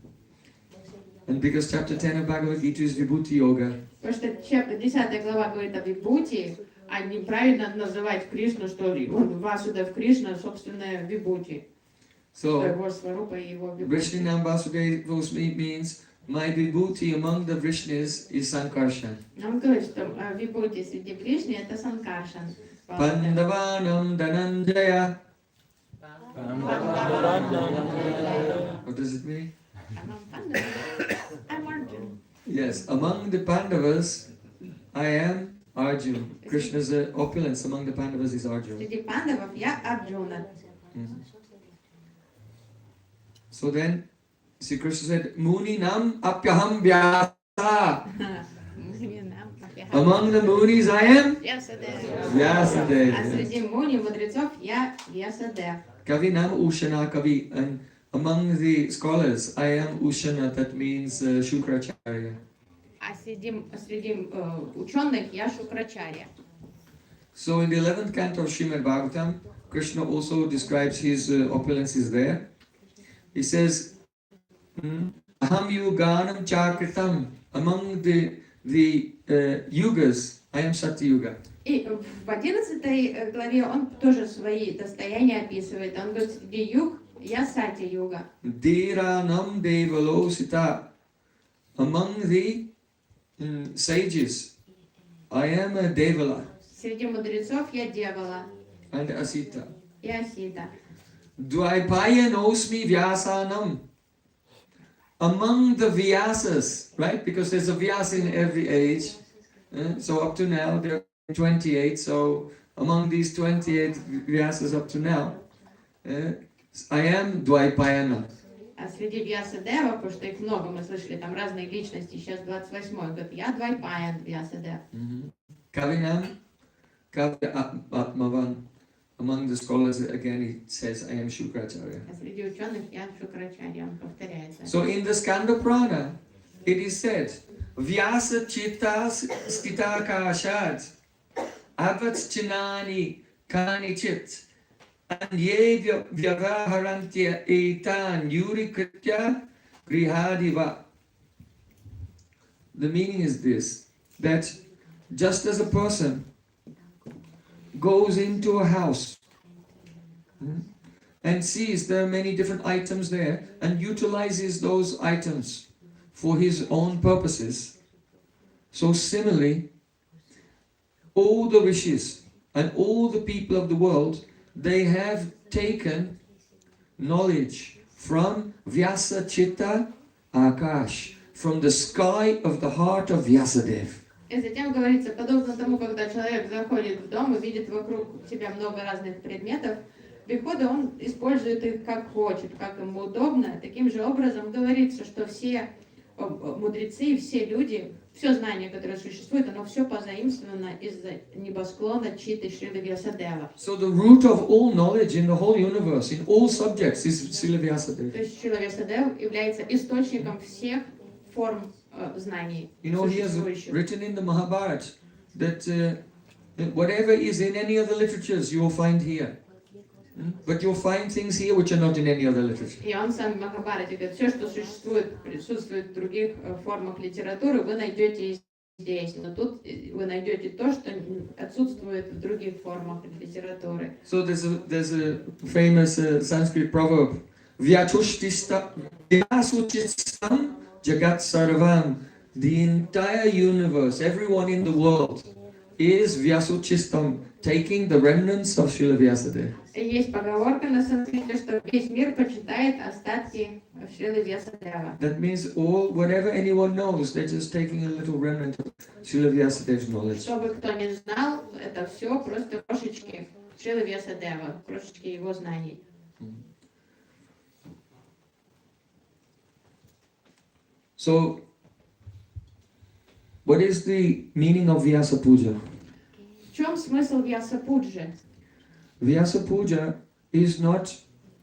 And because chapter 10 of Bhagavad Gita is Vibhuti Yoga, Потому что 10 глава говорит о Вибхути, а неправильно называть Кришну, что он Васудев Кришна, собственная Вибхути. So, его сварупа и его вибхути. Vrishnunam Vasudevosmi means my vibhuti among the Vrishnis is Sankarshan. Он говорит, что вибхути среди Кришны это Санкаршан. Pandavanam Dhananjaya. What does it mean? I'm Arjun. Yes, among the Pandavas, I am Arjun. Krishna's opulence among the Pandavas is Arjun. Среди пандавов я Арджуна. So then, Sri Krishna said, Muni nam apyaham Vyasa. Among the Munis I am Vyasadeva. Vyasadeva. А среди муни мудрецов я Vyasadeva. Kavinam Ushana Kavi. And among the scholars, I am Ushana, that means Shukracharya. А среди ученых я Шукрачарья. So in the 11th canto of Srimad Bhagavatam, Krishna also describes his opulences there. He says, Aham yuganam chakritam. Among the yugas, I am Satyuga. И в 11 главе он тоже свои достояния описывает. Он говорит, среди юг я Сатья-юга. Dhiranam devalosita. Among the sages, I am a Devala Среди мудрецов я Девала and Asita. и Асита. Dvaipayanosmi Vyasanam. Among the Vyasas, right? Because there's a Vyasa in every age. So up to now, there are 28. So among these 28 Vyasas up to now, I am Dvaipayana. А среди Вьясадева, потому что их много, мы слышали, там разные личности, сейчас 28-й, говорит, я Двайпаян Вьясадев. Kavinam, Kavya Atmavan. Among the scholars, again, it says, I am Shukracharya. А среди ученых я Шукрачарья, он повторяется. So in the Skanda Purana, it is said, Vyasa Chittas Stita Kashad Avat Chinani Kani Chit and Ye Vyavaharantya Etan Yuri Kritya Grihadiva. The meaning is this, that just as a person goes into a house and sees there are many different items there and utilizes those items for his own purposes, so similarly, all the rishis and all the people of the world, they have taken knowledge from Vyasa Chitta Akash, from the sky of the heart of Vyasadeva. И затем говорится, подобно тому, когда человек заходит в дом и видит вокруг себя много разных предметов, прихода он использует их как хочет, как ему удобно. Таким же образом говорится, что все мудрецы, все люди, все знание, которое существует, оно все позаимствовано из небосклона Читы Шрила Вьясадева. So the root of all knowledge in the whole universe, in all subjects, is Srila Vyasadeva. То есть Шрила Вьясадев является источником всех форм знаний. You know, he has written in the Mahabharata that whatever is in any other literatures you will find here. But you'll find things here which are not in any other literature. И он сам в Махабхарате говорит, все, что существует, присутствует в других формах литературы, вы найдете здесь. Но тут вы найдете то, что отсутствует в других формах литературы. So there's a famous Sanskrit proverb, Vyatushtistam Jagat Sarvam. The entire universe, everyone in the world, is Vyasuchistam, taking the remnants of Srila Vyasadeva. Есть поговорка на санскрите, что весь мир почитает остатки Шрилы Вьясадева. That means whatever anyone knows, they're just taking a little remnant of Srila Vyasadeva's knowledge. Что бы кто ни знал, это все просто крошечки Шрилы Вьясадева, крошечки его знаний. So, what is the meaning of Vyasa Puja? В чем смысл Vyasa Puja? Vyasa Puja is not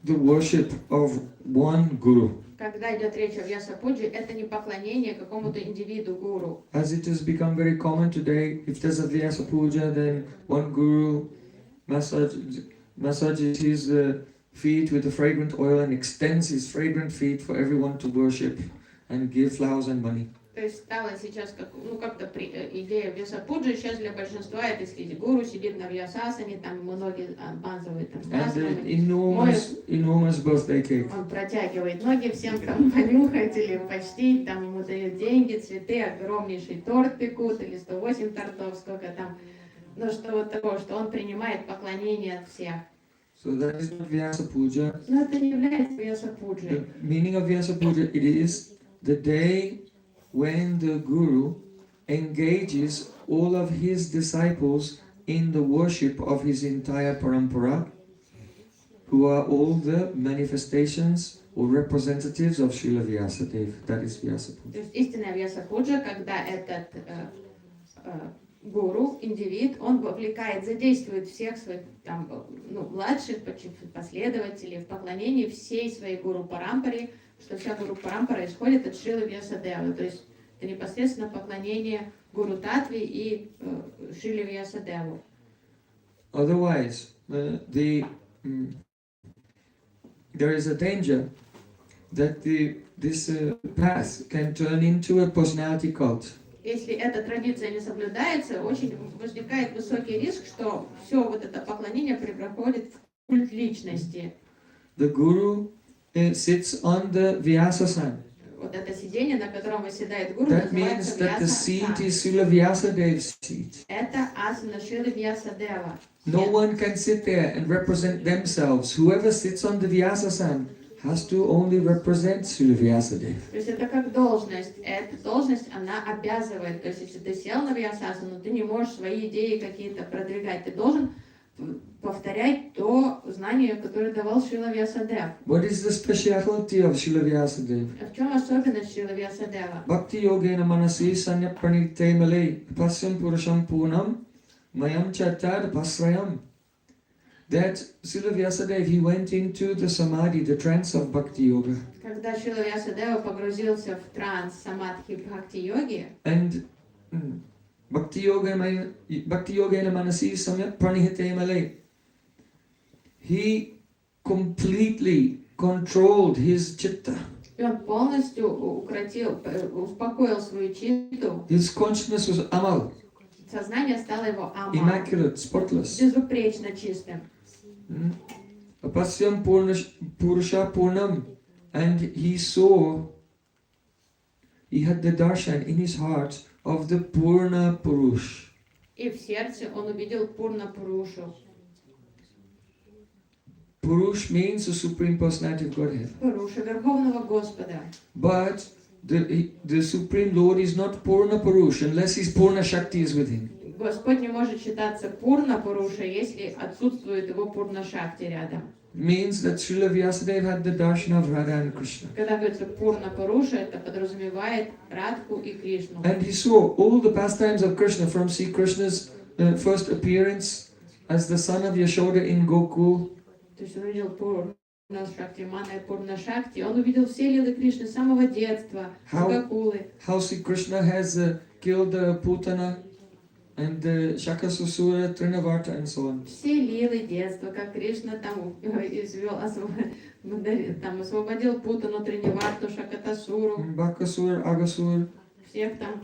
the worship of one guru. Когда идет речь о Vyasa Puja, это не поклонение какому-то индивиду гуру. As it has become very common today, if there's a Vyasa Puja, then one guru massages his feet with a fragrant oil and extends his fragrant feet for everyone to worship and give flowers and money. То есть стала сейчас идея Вьясапуджи, сейчас для большинства это если гуру сидит на Вьясасане, там ему ноги обмазывают там And маслом, enormous birthday cake. он протягивает ноги всем там понюхать или почтить, там ему дают деньги, цветы, огромнейший торт пекут, или 108 тортов, сколько там, ну что вот того, что он принимает поклонение от всех. So that is not Vyasa Puja. Но это не является Вьясапуджей. The meaning of Vyasa Puja, it is the day when the Guru engages all of his disciples in the worship of his entire parampara, who are all the manifestations or representatives of Srila Vyasadeva. That is Vyasa Puja. То есть истинная Вьясапуджа, когда этот гуру, индивид, он вовлекает, задействует всех своих там, младших последователей в поклонении всей своей гуру парампаре, что вся гуру парампара исходит от Шрилы Вьясадевы. То есть это непосредственно поклонение гуру Татве и Шриле Вьясадеву. Otherwise, there is a danger that this path can turn into a personality cult. Если эта традиция не соблюдается, очень возникает высокий риск, что все вот это поклонение приходит в культ личности. The Guru sits on the Vyasasana. Вот это сидение, на котором восседает гуру, That means называется that the seat Vyasa-асан. is Srila Vyasadev's seat. Это асана Шрилы Вьясадева. No one can sit there and represent themselves. Whoever sits on the Vyasasana has to only represent Srila Vyasadeva. То есть это как должность. Эта должность, она обязывает. То есть если ты сел на Вьясасану, ты не можешь свои идеи какие-то продвигать. Ты должен повторять то знание, которое давал Шрила Вьясадев. What is the speciality of Srila Vyasadeva? А в чем особенность Шрила Вьясадева? Bhakti yogena manasi sanya pranite male pasyam purusham punam mayam chattad pasrayam. That Srila Vyasadeva, he went into the samadhi, the trance of Bhakti yoga. Когда Шрила Вьясадева погрузился в транс самадхи бхакти-йоги, And Bhakti yogena manasi samyak pranihite male. He completely controlled his chitta. и он полностью успокоил свою читту, His consciousness was amal, сознание стало его ама, immaculate, spotless. безупречно чистым. Apasyam purusha purnam. And he saw, he had the darshan in his heart of the Purna Purush. И в сердце он увидел Пурна Пурушу. Purush means the Supreme Personality of Godhead. Пуруша, Верховного Господа. But the Supreme Lord is not Purna Purush unless his Purna Shakti is with him. Господь не может считаться Пурна Пуруша, если отсутствует его Пурна Шакти рядом. It means that Srila Vyasadeva had the darshan of Radha and Krishna. Когда говорится Пурна Пуруша, это подразумевает Радху и Кришну. And he saw all the pastimes of Krishna from Sri Krishna's first appearance as the son of Yashoda in Gokul. То есть он увидел Пурна Шакти, Мана и Пурна Шакти. Он увидел все лилы Кришны с самого детства, с Гокулы. How Sri Krishna has killed Putana and Shakasusura, Trinavarta and so on. Все лилы детства, как Кришна там освободил Путану, Триниварту, Шакатасуру, Bakasur, Agasur, всех там.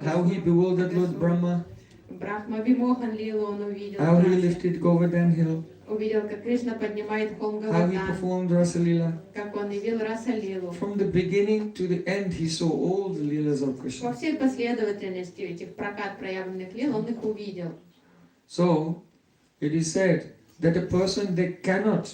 how he bewildered Lord Brahma, Брахма Вимохан лилу он увидел. how he lifted Govardhan Hill, Увидел, как Кришна поднимает холм how he Говардан, performed Rasa Leela. как он явил Раса Лилу. From the beginning to the end, he saw all the Leelas of Во Krishna. всей последовательности этих прокат проявленных лил он их увидел. So, it is said that a person, they cannot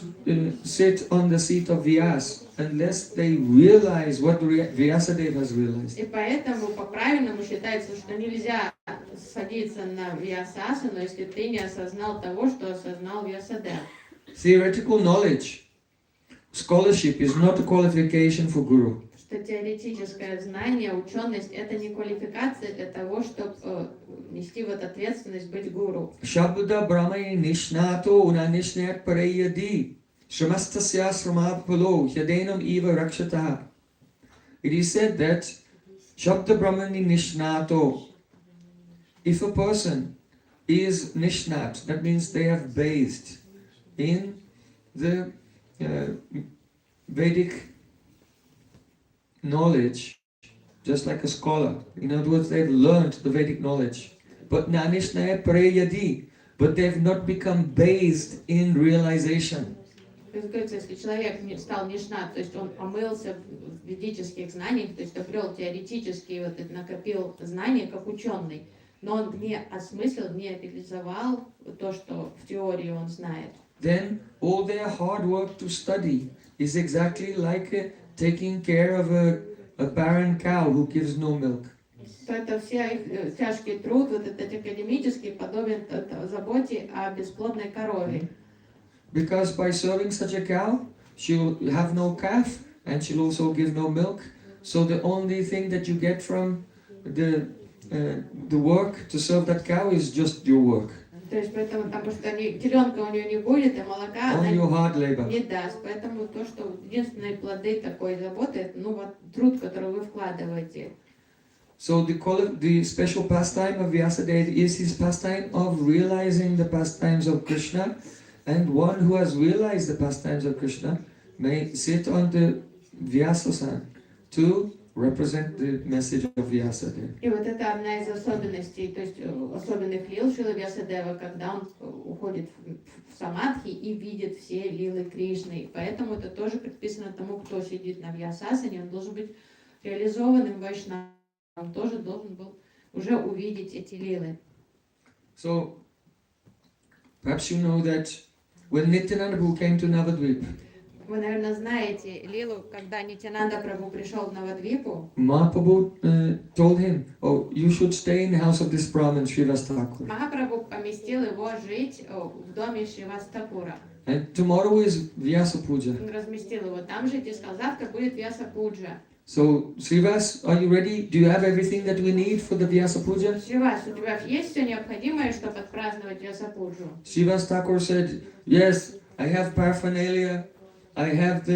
sit on the seat of Vyas unless they realize what Vyasadeva has realized. И поэтому по-правильному считается, что нельзя садиться на Вьясасану, если ты не осознал того, что осознал Вьясадев. Theoretical knowledge, scholarship is not a qualification for Guru. Что теоретическое знание, ученость — это не квалификация для того, чтобы нести вот ответственность быть гуру. Shabda Brahmai Nishnato Unanishnat Parayadi Shramastasya Sramapalo Yadenam Eva Rakshata. It is said that Shabda Brahmani Nishnato, if a person is Nishnat, that means they have bathed in the Vedic knowledge just like a scholar. In other words, they've learned the Vedic knowledge. But Nanishnaya Prayadi, but they've not become based in realization. То есть, говорится, если человек стал нишнат, то есть он омылся в ведических знаниях, то есть обрел теоретически, вот это, накопил знания как ученый, но он не осмыслил, не реализовал то, что в теории он знает. Then all their hard work to study is exactly like taking care of a barren cow who gives no milk. То это все их тяжкий труд, вот этот академический, подобен заботе о бесплодной корове. Because by serving such a cow, she'll have no calf and she'll also give no milk. So the only thing that you get from the work to serve that cow is just your work. То есть поэтому, потому что теленка у нее не будет, и молока All она your hard labor. не даст. Поэтому то, что единственные плоды такой заботы, это вот труд, который вы вкладываете. So the special pastime of Vyasa is his pastime of realizing the pastimes of Krishna, and one who has realized the pastimes of Krishna may sit on the Vyasa-san to represent the message of Vyasa there. И вот это одна из особенностей, то есть особенных лил Шрилы Вьясадева, когда он уходит в самадхи и видит все лилы Кришны. Поэтому это тоже предписано тому, кто сидит на Вьясасане, он должен быть реализованным вайшнавом, он тоже должен был уже увидеть эти лилы. So perhaps you know that when Nityananda Prabhu came to Navadvip, Вы, наверное, знаете лилу, когда Нитянанда Прабху пришел в Навадвипу, Mahaprabhu told him, "Oh, you should stay in the house of this Brahmin, Srivas Thakur. Махапрабху поместил его жить в доме Шривас Такура. And tomorrow is Vyasa Puja. Он разместил его там жить и сказал, завтра будет Vyasa Puja. So, Srivas, are you ready? Do you have everything that we need for the Vyasa Puja?" Шривас, у тебя есть все необходимое, чтобы отпраздновать Vyasa Puju? Srivas Thakur said, "Yes, I have paraphernalia. I have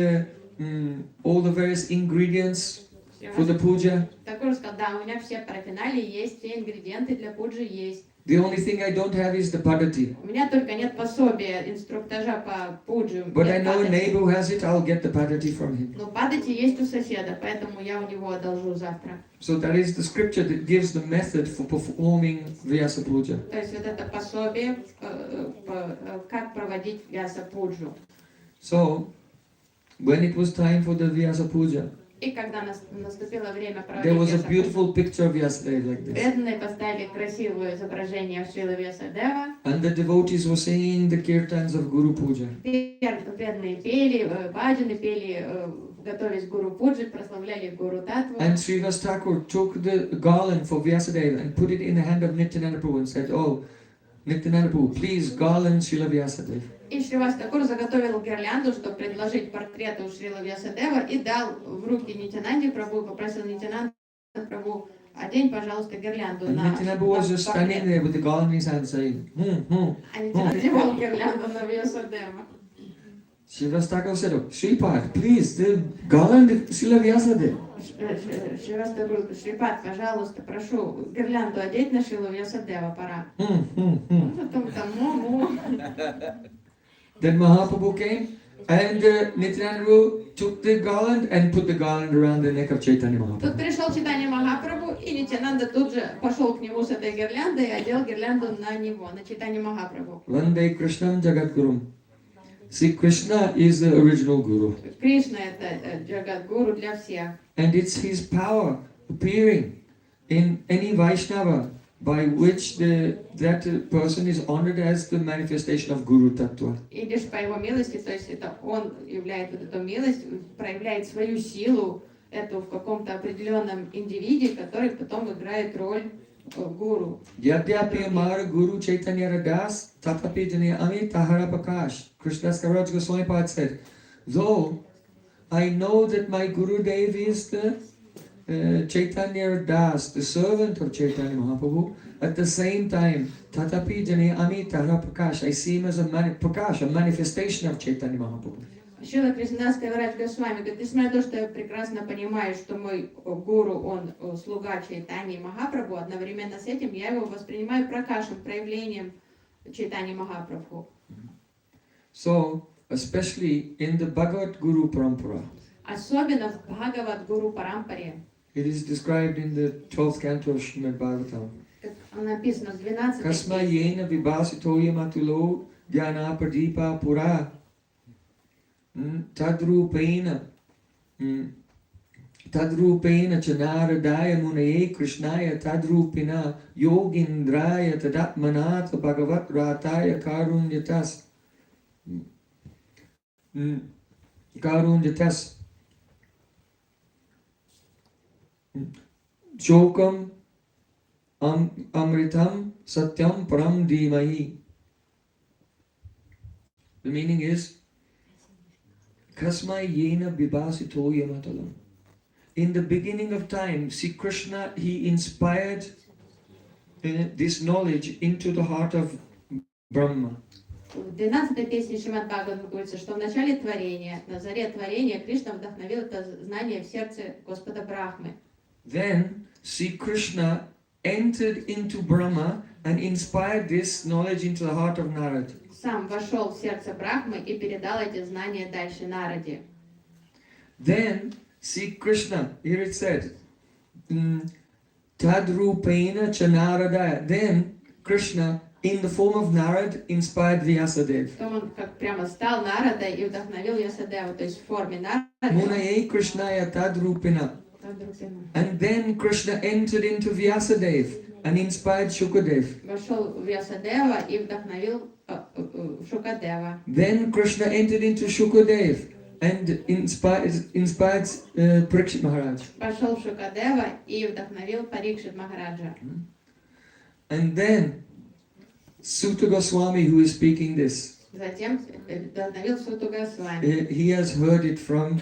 all the various ingredients for the puja. Такур сказал, да, у меня все парафиналии есть, все ингредиенты для пуджи есть. The only thing I don't have is the padati. У меня только нет пособия, инструктажа по пуджи. But I know a neighbor who has it. I'll get the padati from him." Но падати есть у соседа, поэтому я у него одолжу завтра. So that is the scripture that gives the method for performing Vyasa Puja. То есть вот это пособие, как проводить Vyasa Puju. So, when it was time for the Vyasa Puja, И когда наступило время there was a проводить Vyasa Puju, beautiful picture of Vyasadeva like this. преданные поставили красивое изображение Шрилы Вьясадева. And the devotees were singing the kirtans of Guru Puja. Преданные пели, баджаны пели, готовясь к Гуру Пуджи, прославляли Гуру Татву. And Srivas Thakur took the garland for Vyasadeva and put it in the hand of Nityananda Prabhu and said, "Oh, Nityananda Prabhu, please garland Srila Vyasadeva." И Шривас Такур заготовил гирлянду, чтобы предложить портрет у Шрилы Вьясадева, и дал в руки Нитянанде Прабху, попросил Нитянанду Прабху, одень, пожалуйста, гирлянду And на Nityananda Prabhu was just standing портрет. there with the garland in his hand saying, А Нитянанда надевал гирлянду на Вьясадева. Srivas Thakur said, "Oh, Sripad, please, the garland of Srila Vyasadeva." Шривас Такур, Шрипад, пожалуйста, прошу, гирлянду одеть на Шрилу Вьясадева, пора. Потом там, Then Mahaprabhu came and Nityananda Prabhu took the garland and put the garland around the neck of Chaitanya Mahaprabhu. Тут пришел Чайтанья Махапрабху, и Нитянанда тут же пошел к нему с этой гирляндой и одел гирлянду на него, на Чайтанью Махапрабху. Vande Krishnam Jagadgurum. See, Krishna is the original Guru. Кришна это Джагадгуру для всех. And it's his power appearing in any Vaishnava by which that person is honored as the manifestation of Guru Tattva. И лишь по его милости, то есть это он являет вот эту милость, проявляет свою силу, эту в каком-то определенном индивиде, который потом играет роль гуру. Yadyapi Amara Guru Chaitanya Radas Tatapi Jane Ami Tahara Prakash. Krishnadas Kaviraj Goswami Pad said, "Though I know that my Guru Dev is the Chaitanya Das, the servant of Chaitanya Mahaprabhu, at the same time, Tatapi Jane Ami Tahara Prakash, I see him as Prakash, a manifestation of Chaitanya Mahaprabhu." Шрила Кришнадас Кавирадж Госвами говорит, несмотря на то, что я прекрасно понимаю, что мой гуру, он слуга Чайтаньи Махапрабху, одновременно с этим я его воспринимаю пракашем, проявлением Чайтаньи Махапрабху. So, especially in the Bhagavad Guru Parampara, Особенно в Бхагават Гуру Парампаре. It is described in the 12th canto of Srimad Bhagavatam. Как написано в 12 Kasma песне. yena vibhasitoya matulo dhyana pradipa pura tadrupena tadrupena chanaradaya munaye krishnaya tadrupena yogindraya tadatmanatha bhagavat rataya karunyatas karunyatas shokam amritam satyam param dhimahi. The meaning is Kasmai yena bibasito yamatalam. In the beginning of time, Sri Krishna, he inspired this knowledge into the heart of Brahma. В 12 песне Шримад Бхагаватам говорится, что в начале творения, на заре творения, Кришна вдохновил это знание в сердце Господа Брахмы. Then Sri Krishna entered into Brahma and inspired this knowledge into the heart of Narad. Сам вошел в сердце Брахмы и передал эти знания дальше Нараде. Then Sri Krishna, here it said, Tadrupena Chanarada. Then Krishna, in the form of Narad, inspired Vyasadeva. Потом он как прямо стал Нарадой и вдохновил Ясадеву, то есть в форме Нарады. Munaye Krishnaya Tadrupena. And then Krishna entered into Vyasadeva and inspired Shukadeva. Вошел в Ясадева и вдохновил Шукадева. Then Krishna entered into Shukadeva and inspired Parikshit Maharaj. Вошел в Шукадева и вдохновил Парикшит Махараджа. And then Sutta Goswami, who is speaking this, Затем вдохновил Суту Госвами. he has heard it from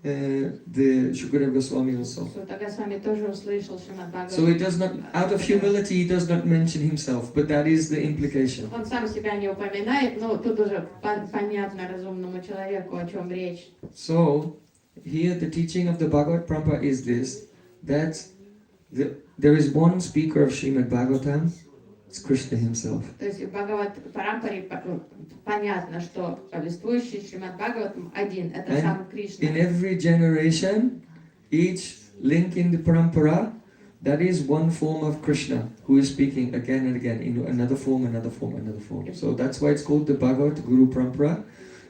the Shukadeva Goswami also. Сута Госвами тоже услышал Шримад Бхагаватам. So he does not, out of humility, he does not mention himself, but that is the implication. Он сам себя не упоминает, но тут уже понятно разумному человеку, о чем речь. So here the teaching of the Bhagavad Prabhupada is this, that there is one speaker of Srimad Bhagavatam, it's Krishna himself. То есть в Бхагават Парампаре понятно, что повествующий Шримад Бхагаватам один, это сам Кришна. In every generation, each link in the Parampara, that is one form of Krishna who is speaking again and again in another form, another form, another form. So that's why it's called the Bhagavad Guru Parampara,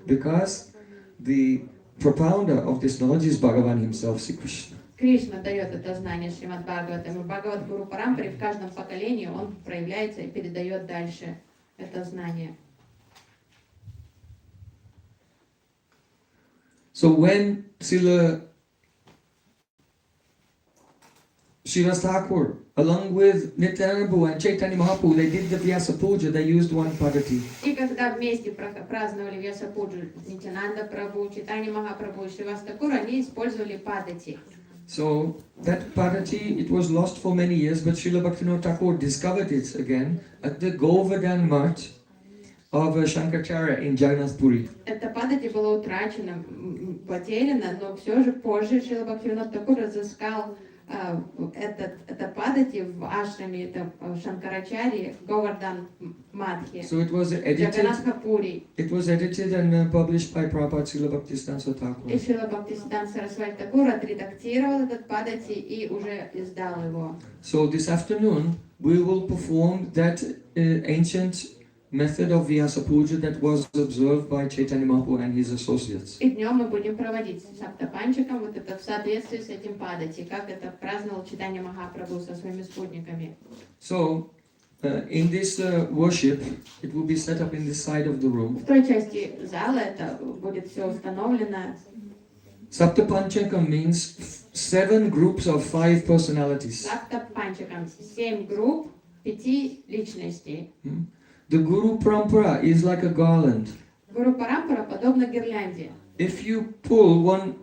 because the propounder of this knowledge is Bhagavan himself, Sri Krishna. Кришна дает это знание Шримад Бхагаватам, и Бхагават Гуру Парампаре в каждом поколении он проявляется и передает дальше это знание. So when Srila Thakur, along with Nityananda Prabhu and Chaitanya Mahaprabhu, they did the Vyasa Puja, they used one Padati. И когда вместе праздновали Vyasa Puja Нитянанда Прабху, Чайтанья Махапрабху и Шривас Такур, они использовали падати. So that Padati, it was lost for many years, but Srila Bhaktivinoda Thakur discovered it again at the Govardhan Mutt of Shankaracharya in Jagannath Puri. Это падати было утрачено, потеряно, но все же позже Шрила Бхактивинода Тхакур разыскал это падати в ашраме, это Шанкарачарьи, Говардан Мадхи, So it was Джаганатха-пури. It was edited and published by Prabhupada Srila Bhaktisiddhanta Thakur. И Шрила Бхактисиданта Сарасвати Тхакур отредактировал этот падати и уже издал его. So this afternoon we will perform that ancient method of Vyasa Puja that was observed by Chaitanya Mahaprabhu and his associates. И днем мы будем проводить саптапанчиком вот это в соответствии с этим падати, как это праздновал Чайтанья Махапрабху со своими спутниками. So in this worship, it will be set up in this side of the room. В той части зала это будет все установлено. Saptapanchakam means 7 groups of 5 personalities. Саптапанчиком 7 групп, 5 личностей. The Guru Parampara is like a garland. Гуру Парампара подобно гирлянде. If you pull one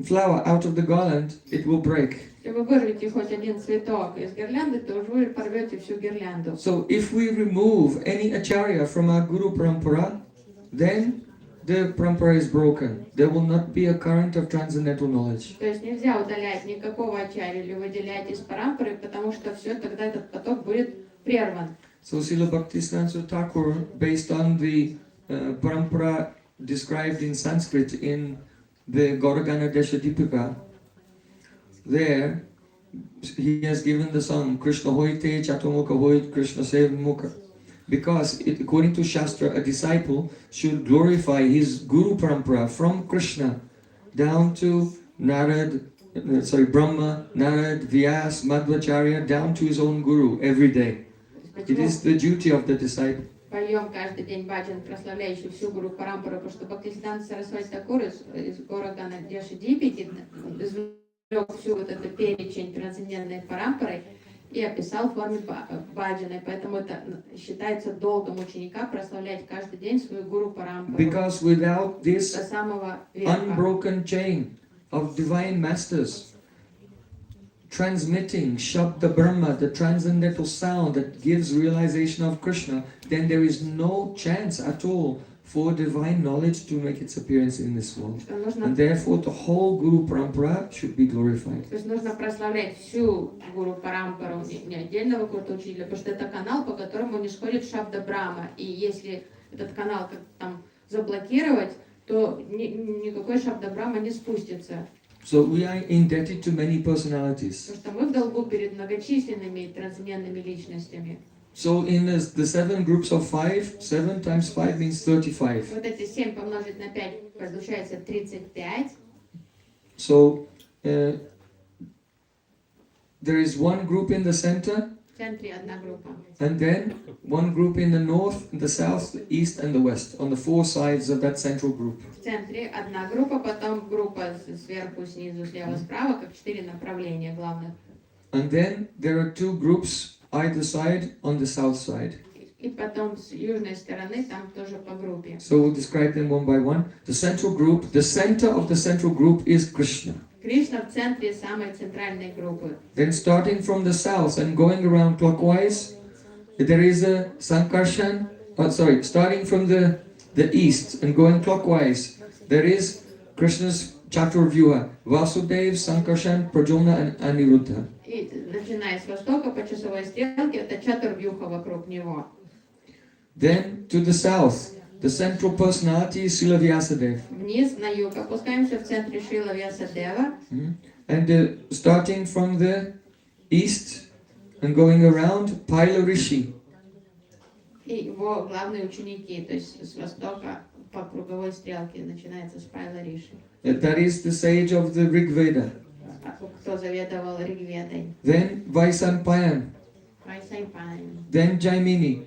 flower out of the garland, it will break. Если вы вырвете хоть один цветок из гирлянды, то уже вы порвете всю гирлянду. So if we remove any acharya from our Guru Parampara, then the Parampara is broken. There will not be a current of transcendental knowledge. То есть нельзя удалять никакого ачарьи или выделять из парампары, потому что все, тогда этот поток будет прерван. So Srila Bhaktisiddhanta Thakur, based on the Parampara described in Sanskrit in the Gauragana Desha Dipika, there he has given the song Krishna Hoite Chatumukha Hoit Krishna Sevamukha. Because according to Shastra, a disciple should glorify his Guru Parampara from Krishna down to Brahma, Narad, Vyasa, Madhvacharya, down to his own Guru every day. It is the duty of the disciple. Поем каждый день баджан, прославляющий всю Гуру Парампару, потому что Бхактисиданта Сарасвати Такур из города Надеши Дипити извлек всю вот эту перечень трансцендентной парампары и описал в форме баджаны. Поэтому это считается долгом ученика прославлять каждый день свою Гуру Парампару. Because without this До самого верха. unbroken chain of divine masters transmitting Shabda Brahma, the transcendental sound that gives realization of Krishna, then there is no chance at all for divine knowledge to make its appearance in this world. And therefore the whole Guru Parampara should be glorified. То есть нужно прославлять всю Гуру Парампару, не отдельного какого-то учителя, потому что это канал, по которому не сходит Шабда Брахма. И если этот канал как там заблокировать, то никакой Шабда Брахма не спустится. So we are indebted to many personalities. Потому что мы в долгу перед многочисленными трансцендентными личностями. So in the 7 groups of 5, 7 times 5 means 35. Вот эти 7 помножить на 5 получается 35. So there is one group in the center, В центре одна группа. and then one group in the north, the south, the east and the west, on the 4 sides of that central group. В центре одна группа, потом группа сверху, снизу, слева, справа, как 4 направления главных. And then there are 2 groups either side on the south side. И потом с южной стороны там тоже по группе. So we'll describe them one by one. The central group, the center of the central group is Krishna. Кришна в центре самой центральной группы. Then starting from the south and going around clockwise, there is a Sankarshan, starting from the east and going clockwise, there is Krishna's Chaturvyuha, Vasudev, Sankarshan, Pradyumna and Aniruddha. И начиная с востока по часовой стрелке, это Чатурвьюха вокруг него. Then to the south, the central personality is Srila Vyasadeva. Вниз на юг опускаемся в центре Шрила Вьясадева. And starting from the east and going around, Paila Rishi. И его главные ученики, то есть с востока по круговой стрелке начинается с Пайла Риши. That is the sage of the Rig Veda. Кто заведовал Ригведой. Then Vaisampayan. Вайсайпайн. Then Jaimini.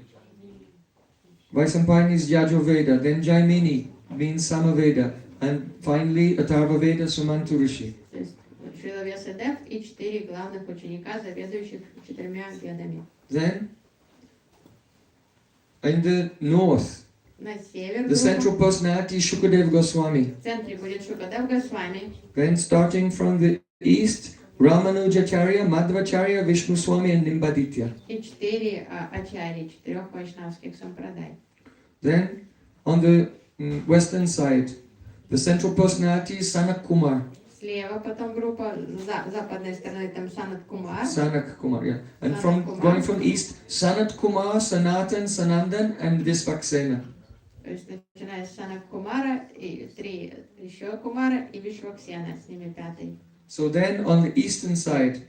Vaisampayan is Yajurveda. Then Jaimini means Samaveda. And finally Atharva Veda Sumantu Rishi. То есть Шрила Вьясадев и 4 главных ученика, заведующих 4 ведами. Then in the north, На север the central personality is Shukadeva Goswami. в центре будет Шукадев Госвами. Then starting from the east, Ramanujacharya, Madhvacharya, Vishnu Swami and Nimbaditya. И 4 ачарьи, 4 вайшнавских сампрадай. Then on the western side, the central personality is Sanak Kumar. Слева потом группа западной стороны, там Санат Кумар. Sanak Kumar, yeah. And Sanat from Kumar. going from east, Sanat Kumar, Sanatan, Sanandan and Visvaksena. То есть начиная с Санат Кумара, и 3 еще Кумара, и Вишваксена, с ними 5. So then on the eastern side,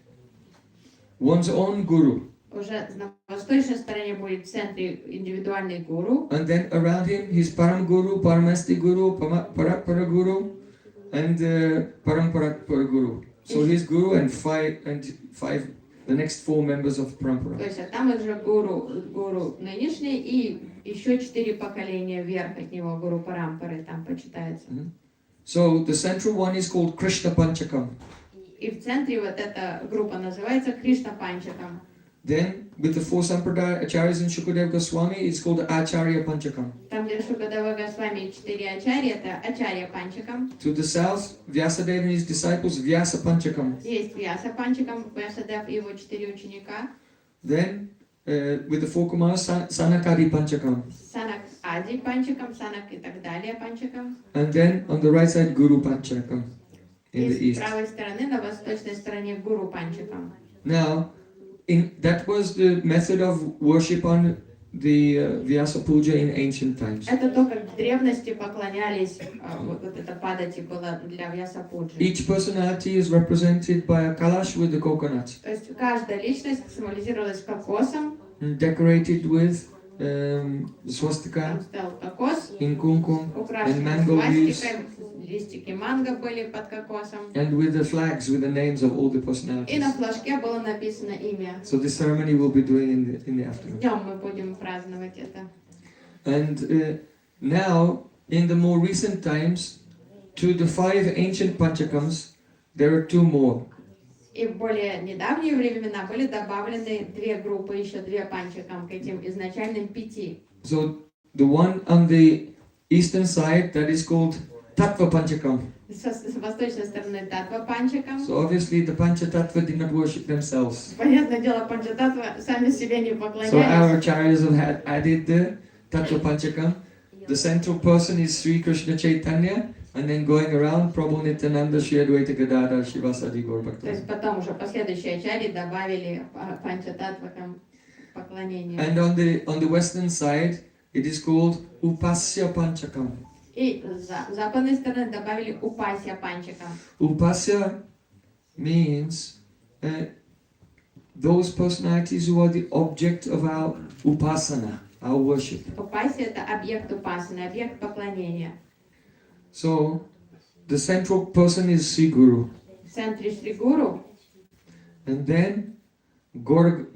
one's own guru. Уже на восточной стороне будет в центре индивидуальный гуру. And then around him, his Param Guru, Paramasti Guru, Parapara Guru, and Parampara Guru. So his Guru and five, the next 4 members of То Parampara. есть, а там уже гуру нынешний, и еще 4 поколения вверх от него, гуру Парампары, там почитается. So the central one is called Krishna Panchakam. И в центре вот эта группа называется Кришна Панчакам. Then with the 4 Sampradaya Acharyas and Shukadeva Goswami, it's called Acharya Panchakam. Там, где Шукадева Госвами 4 ачарьи, это Ачарья Панчакам. To the south, Vyasadeva and his disciples, Vyasa Panchakam. Есть Vyasa Панчакам, Вьясадев и его 4 ученика. Then with the 4 Kumaras, Sanakadi Panchakam. Санак Ади Панчакам, Санак и так далее Панчакам. And then on the right side, Guru Panchakam in the И с east. правой стороны, на восточной стороне Гуру Панчакам. Now, that was the method of worship on the Vyasa Puja in ancient times. Это то, как в древности поклонялись, вот это падати было для Vyasa-пуджи. Each personality is represented by a kalash with a coconut, То есть каждая личность символизировалась кокосом, decorated with там swastika стоял кокос, in kumkum and украшенный mango leaves, свастикой, листики манго были под кокосом. and with the flags with the names of all the И personalities. на флажке было написано имя. So this ceremony we'll be doing in the afternoon. Днем мы будем праздновать это. And now, in the more recent times, to the 5 ancient panchakams, there are 2 more. И в более недавние времена были добавлены 2 группы, еще 2 панчакам к этим изначальным 5. So the one on the eastern side, that is called Tattva Panchakam. С восточной стороны татва панчакам. So obviously the Panchatattva did not worship themselves. Понятное дело, панчататва сами себе не So поклонялись. our acharyas have added the Tattva Panchakam. The central person is Sri Krishna Chaitanya, and then going around, Prabhu Nityananda, Shri Advaita Gadadhar, Shivasadi Gaur То есть Bhakta. потом уже последующие ачари добавили панчататвакам поклонение. And on the western side, it is called Upasya Panchakam. И с западной стороны добавили упасья панчакам. Upasya means those personalities who are the object of our upasana, our worship. Упасья — это объект упасаны, объект поклонения. So, the central person is Sri Guru. В центре Шри Гуру, And then, Gaur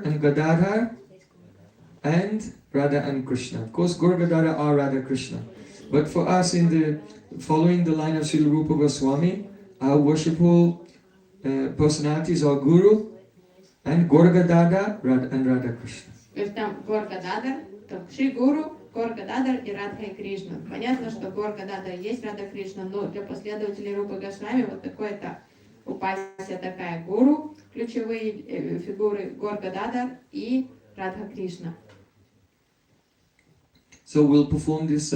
and Gadadhar, and Radha and Krishna. Of course, Gaur Gadadhar are Radha Krishna. But for us, following the line of Srila Rupa Goswami, our worshipful personalities are Guru and Gaur Gadadhar and Radha Krishna. то есть там Гор Гададар, Шри Гуру, Гор Гададар и Радха и Кришна. Понятно, что Гор Гададар есть Рада Кришна, но для последователей Рупы Госвами вот такое-то упасья такая Гуру, ключевые фигуры Гор Гададар и Радха Кришна. So we'll perform this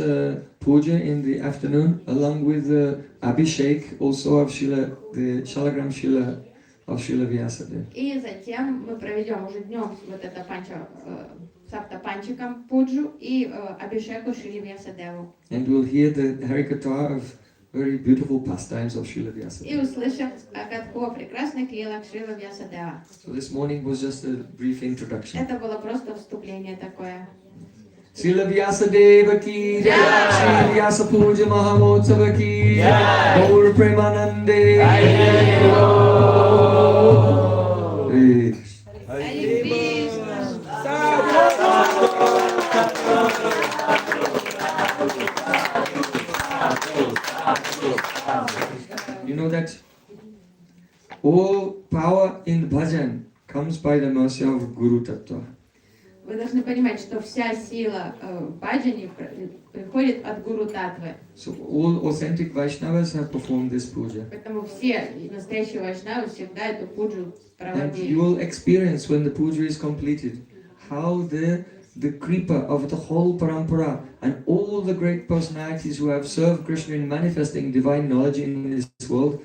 puja in the afternoon along with the Abhishek also of the Shalagram Shila of Srila Vyasa. И затем мы проведем уже днем вот это сапта панчикам пуджу и абишеку Шри Вьясадеву. And we'll hear the Harikatha of very beautiful pastimes of Srila Vyasa. И услышим катху прекрасных лилах Шрила Вьясадева. So this morning was just a brief introduction. Это было просто вступление такое. Srila Vyasa Deva ki jai, Sri Vyasa Puja Mahamotsava ki jai, Gaur Premanande. Харе Кришна. You know that all power in bhajan comes by the mercy of Guru Tattva. Вы должны понимать, что вся сила в баджане приходит от Гуру Татвы. So all authentic Vaishnavas have performed this puja. Поэтому все настоящие вайшнавы всегда эту пуджу And you проводили. will experience when the puja is completed how the Kripa of the whole parampara and all the great personalities who have served Krishna in manifesting divine knowledge in this world,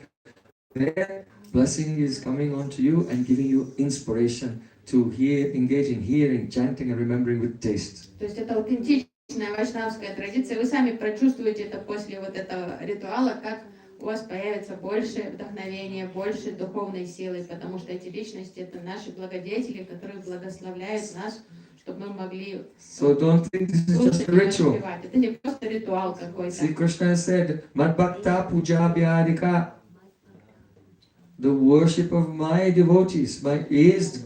their blessing is coming onto you and giving you inspiration to engage in hearing, chanting and remembering with taste. То есть это аутентичная вайшнавская традиция. Вы сами прочувствуете это после вот этого ритуала, как у вас появится больше вдохновения, больше духовной силы, потому что эти личности — это наши благодетели, которые благословляют нас, чтобы мы могли So don't think this is лучше just a ritual. воспевать. Это не просто ритуал какой-то. See, Krishna said, Mad Bhakta Puja Vyadika. The worship of my devotees is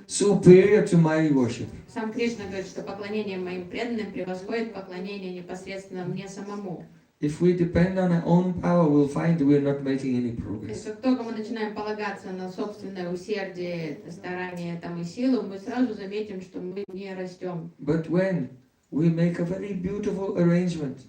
superior to my worship. Сам Кришна говорит, что поклонение моим преданным превосходит поклонение непосредственно мне самому. If we depend on our own power, we'll find we're not making any То progress. есть как только мы начинаем полагаться на собственное усердие, старание там, и силу, мы сразу заметим, что мы не растем. But when we make a very beautiful arrangement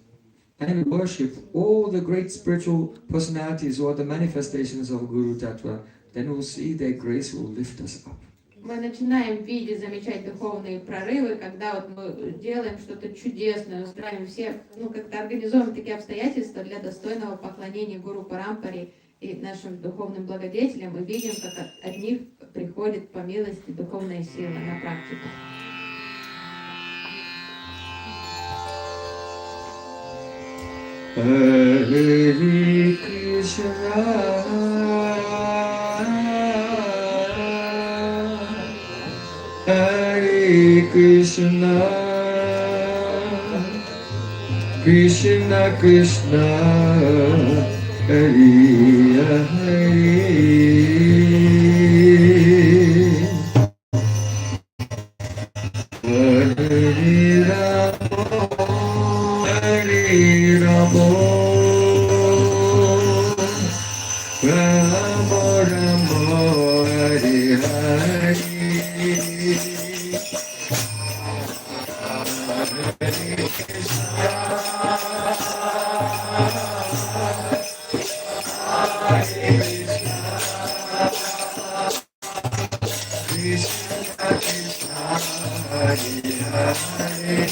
and worship all the great spiritual personalities who are the manifestations of Guru Tattva, then we'll see their grace will lift us up. Мы начинаем видеть, замечать духовные прорывы, когда вот мы делаем что-то чудесное, устраиваем все, как-то организуем такие обстоятельства для достойного поклонения Гуру Парампаре и нашим духовным благодетелям, и видим, как от них приходит по милости духовная сила на практику. Hare Krishna, Hare Krishna, Krishna Krishna, Hare Hare. Hare Ramo, Ramo Ramo, Hare Hare. Hare Krishna, Hare Ramo, Hare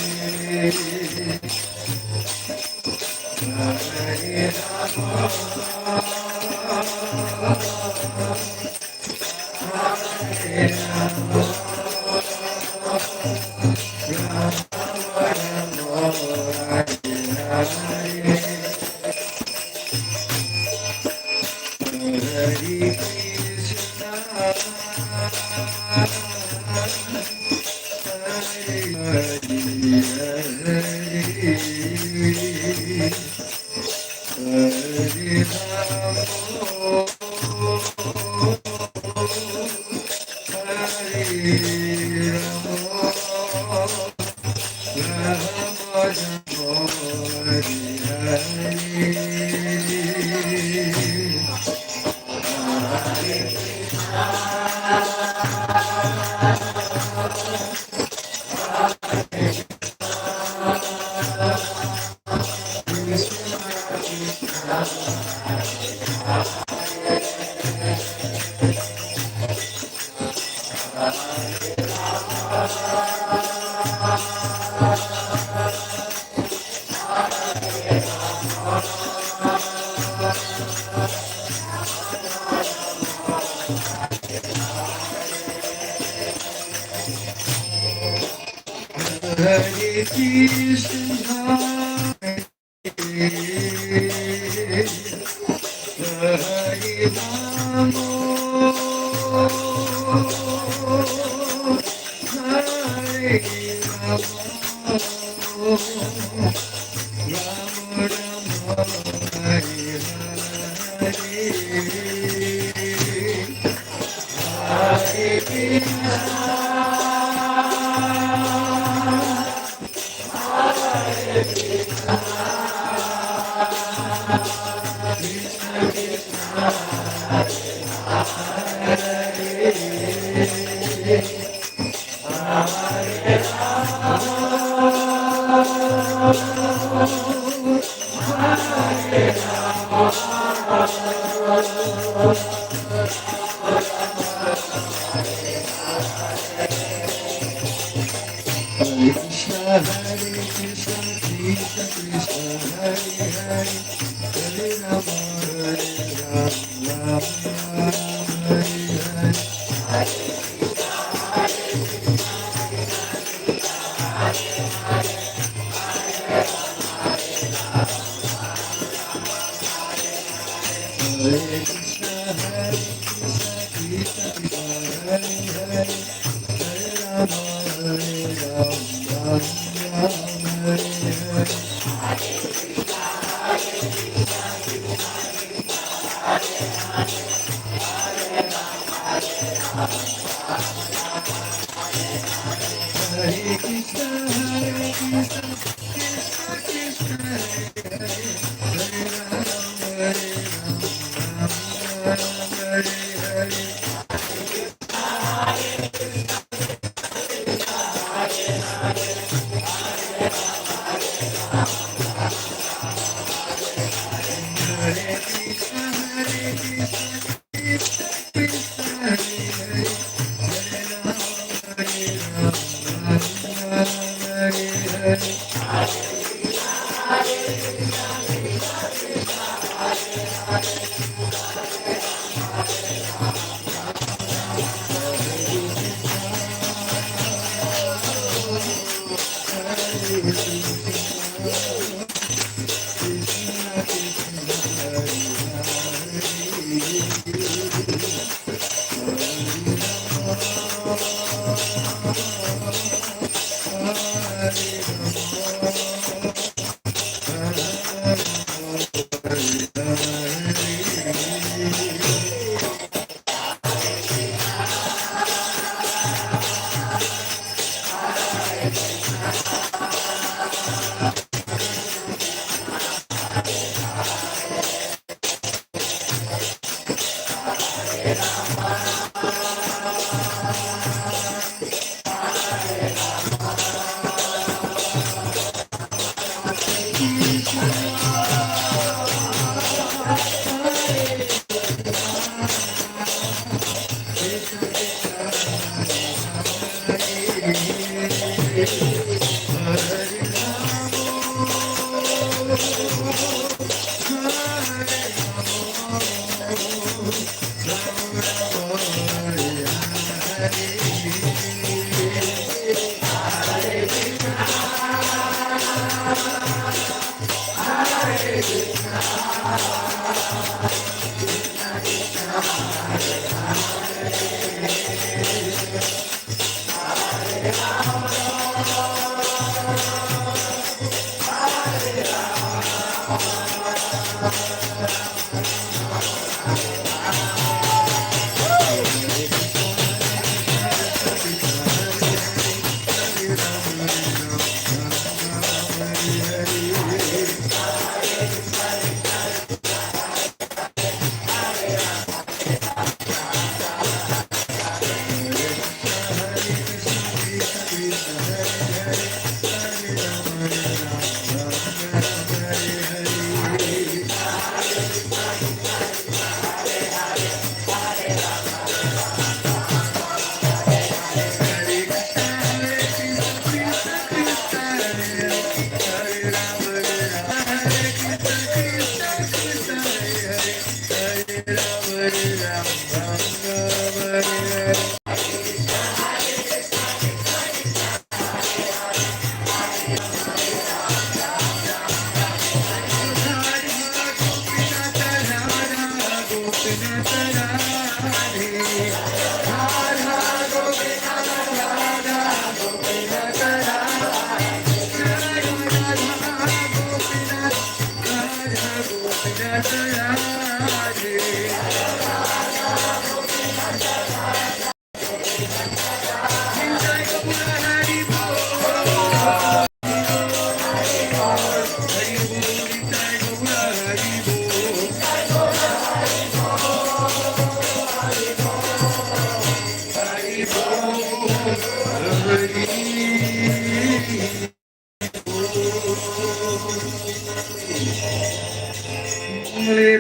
Ramo, Ramo Ramo, Hare Hare, Hare Krishna. Hare Krishna, Krishna Krishna, Hare Hare, Hare Rama, Rama Rama, Hare Hare. Hare Krishna, Krishna Krishna, Hare Hare, Hare Rama, Rama Rama, Hare Hare. Hare Krishna, Krishna Krishna, Hare Hare, Hare Rama, Hare Hare. Hare Krishna, Krishna Krishna, Hare Hare, Hare Rama, Hare Rama, Hare Hare.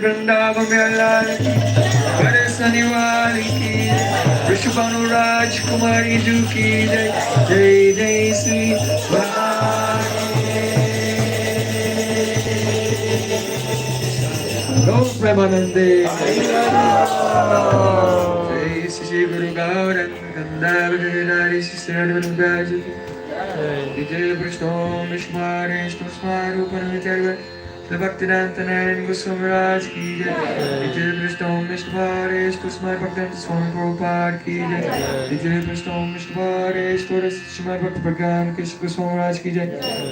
Vrindavan Lal ki, Varesani Wali ki, Vrishabhanu Raj Kumari Ju ki jai, Jai Jai Sri Gaur Premanande, Jai Sri Guru Gauran Gandhavara Nari Sri Rajati, Vijay Vishnu Mishmare Vishnu Smaru Paramitarva, Bhaktivedanta Goswami ki jai, Vijay Vishnu Mishmare Vishnu Smaru Bhaktivedanta Swami Prabhupada ki jai, Vijay Vishnu Mishmare Vishnu Smaru Bhaktivedanta Krishna Goswami ki jai,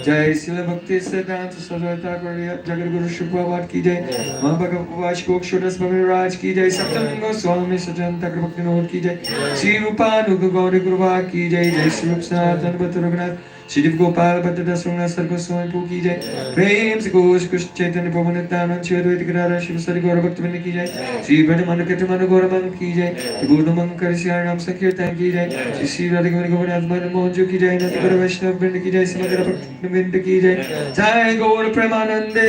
Jai Srila Bhakti Siddhanta Saraswati Jagat Guru Shri Prabhupada ki jai, Mahabhagavad Gokshudas Bhagavad Raj ki jai, Saptam Goswami Sajan Thakur Bhakti Nod ki jai, Sri Rupanuga Gauri Guruvak ki jai, Jai Sri Rup Sanatan Bhatta Raghunath Shri Gopal Bhatta Dasruna Sargo Swami Pu ki jai, Prem Se Ghosh Krishna Chaitanya Prabhu Nityanand Shri Advaita Gadadhar Shiva Sari Gaura Bhaktivinoda ki jai, Shri Bhadamana Katamana Gauramang ki jai, Vibhuda Mankari Sri Harinam Sankirtan ki jai, Shri Sri Radhagavani Govardhan Madhan Mohanju ki jai, Nanda Guru Vaishnava Vrinda ki jai, Samadara Bhakti Vrinda ki jai, Jai Gaura Premanande.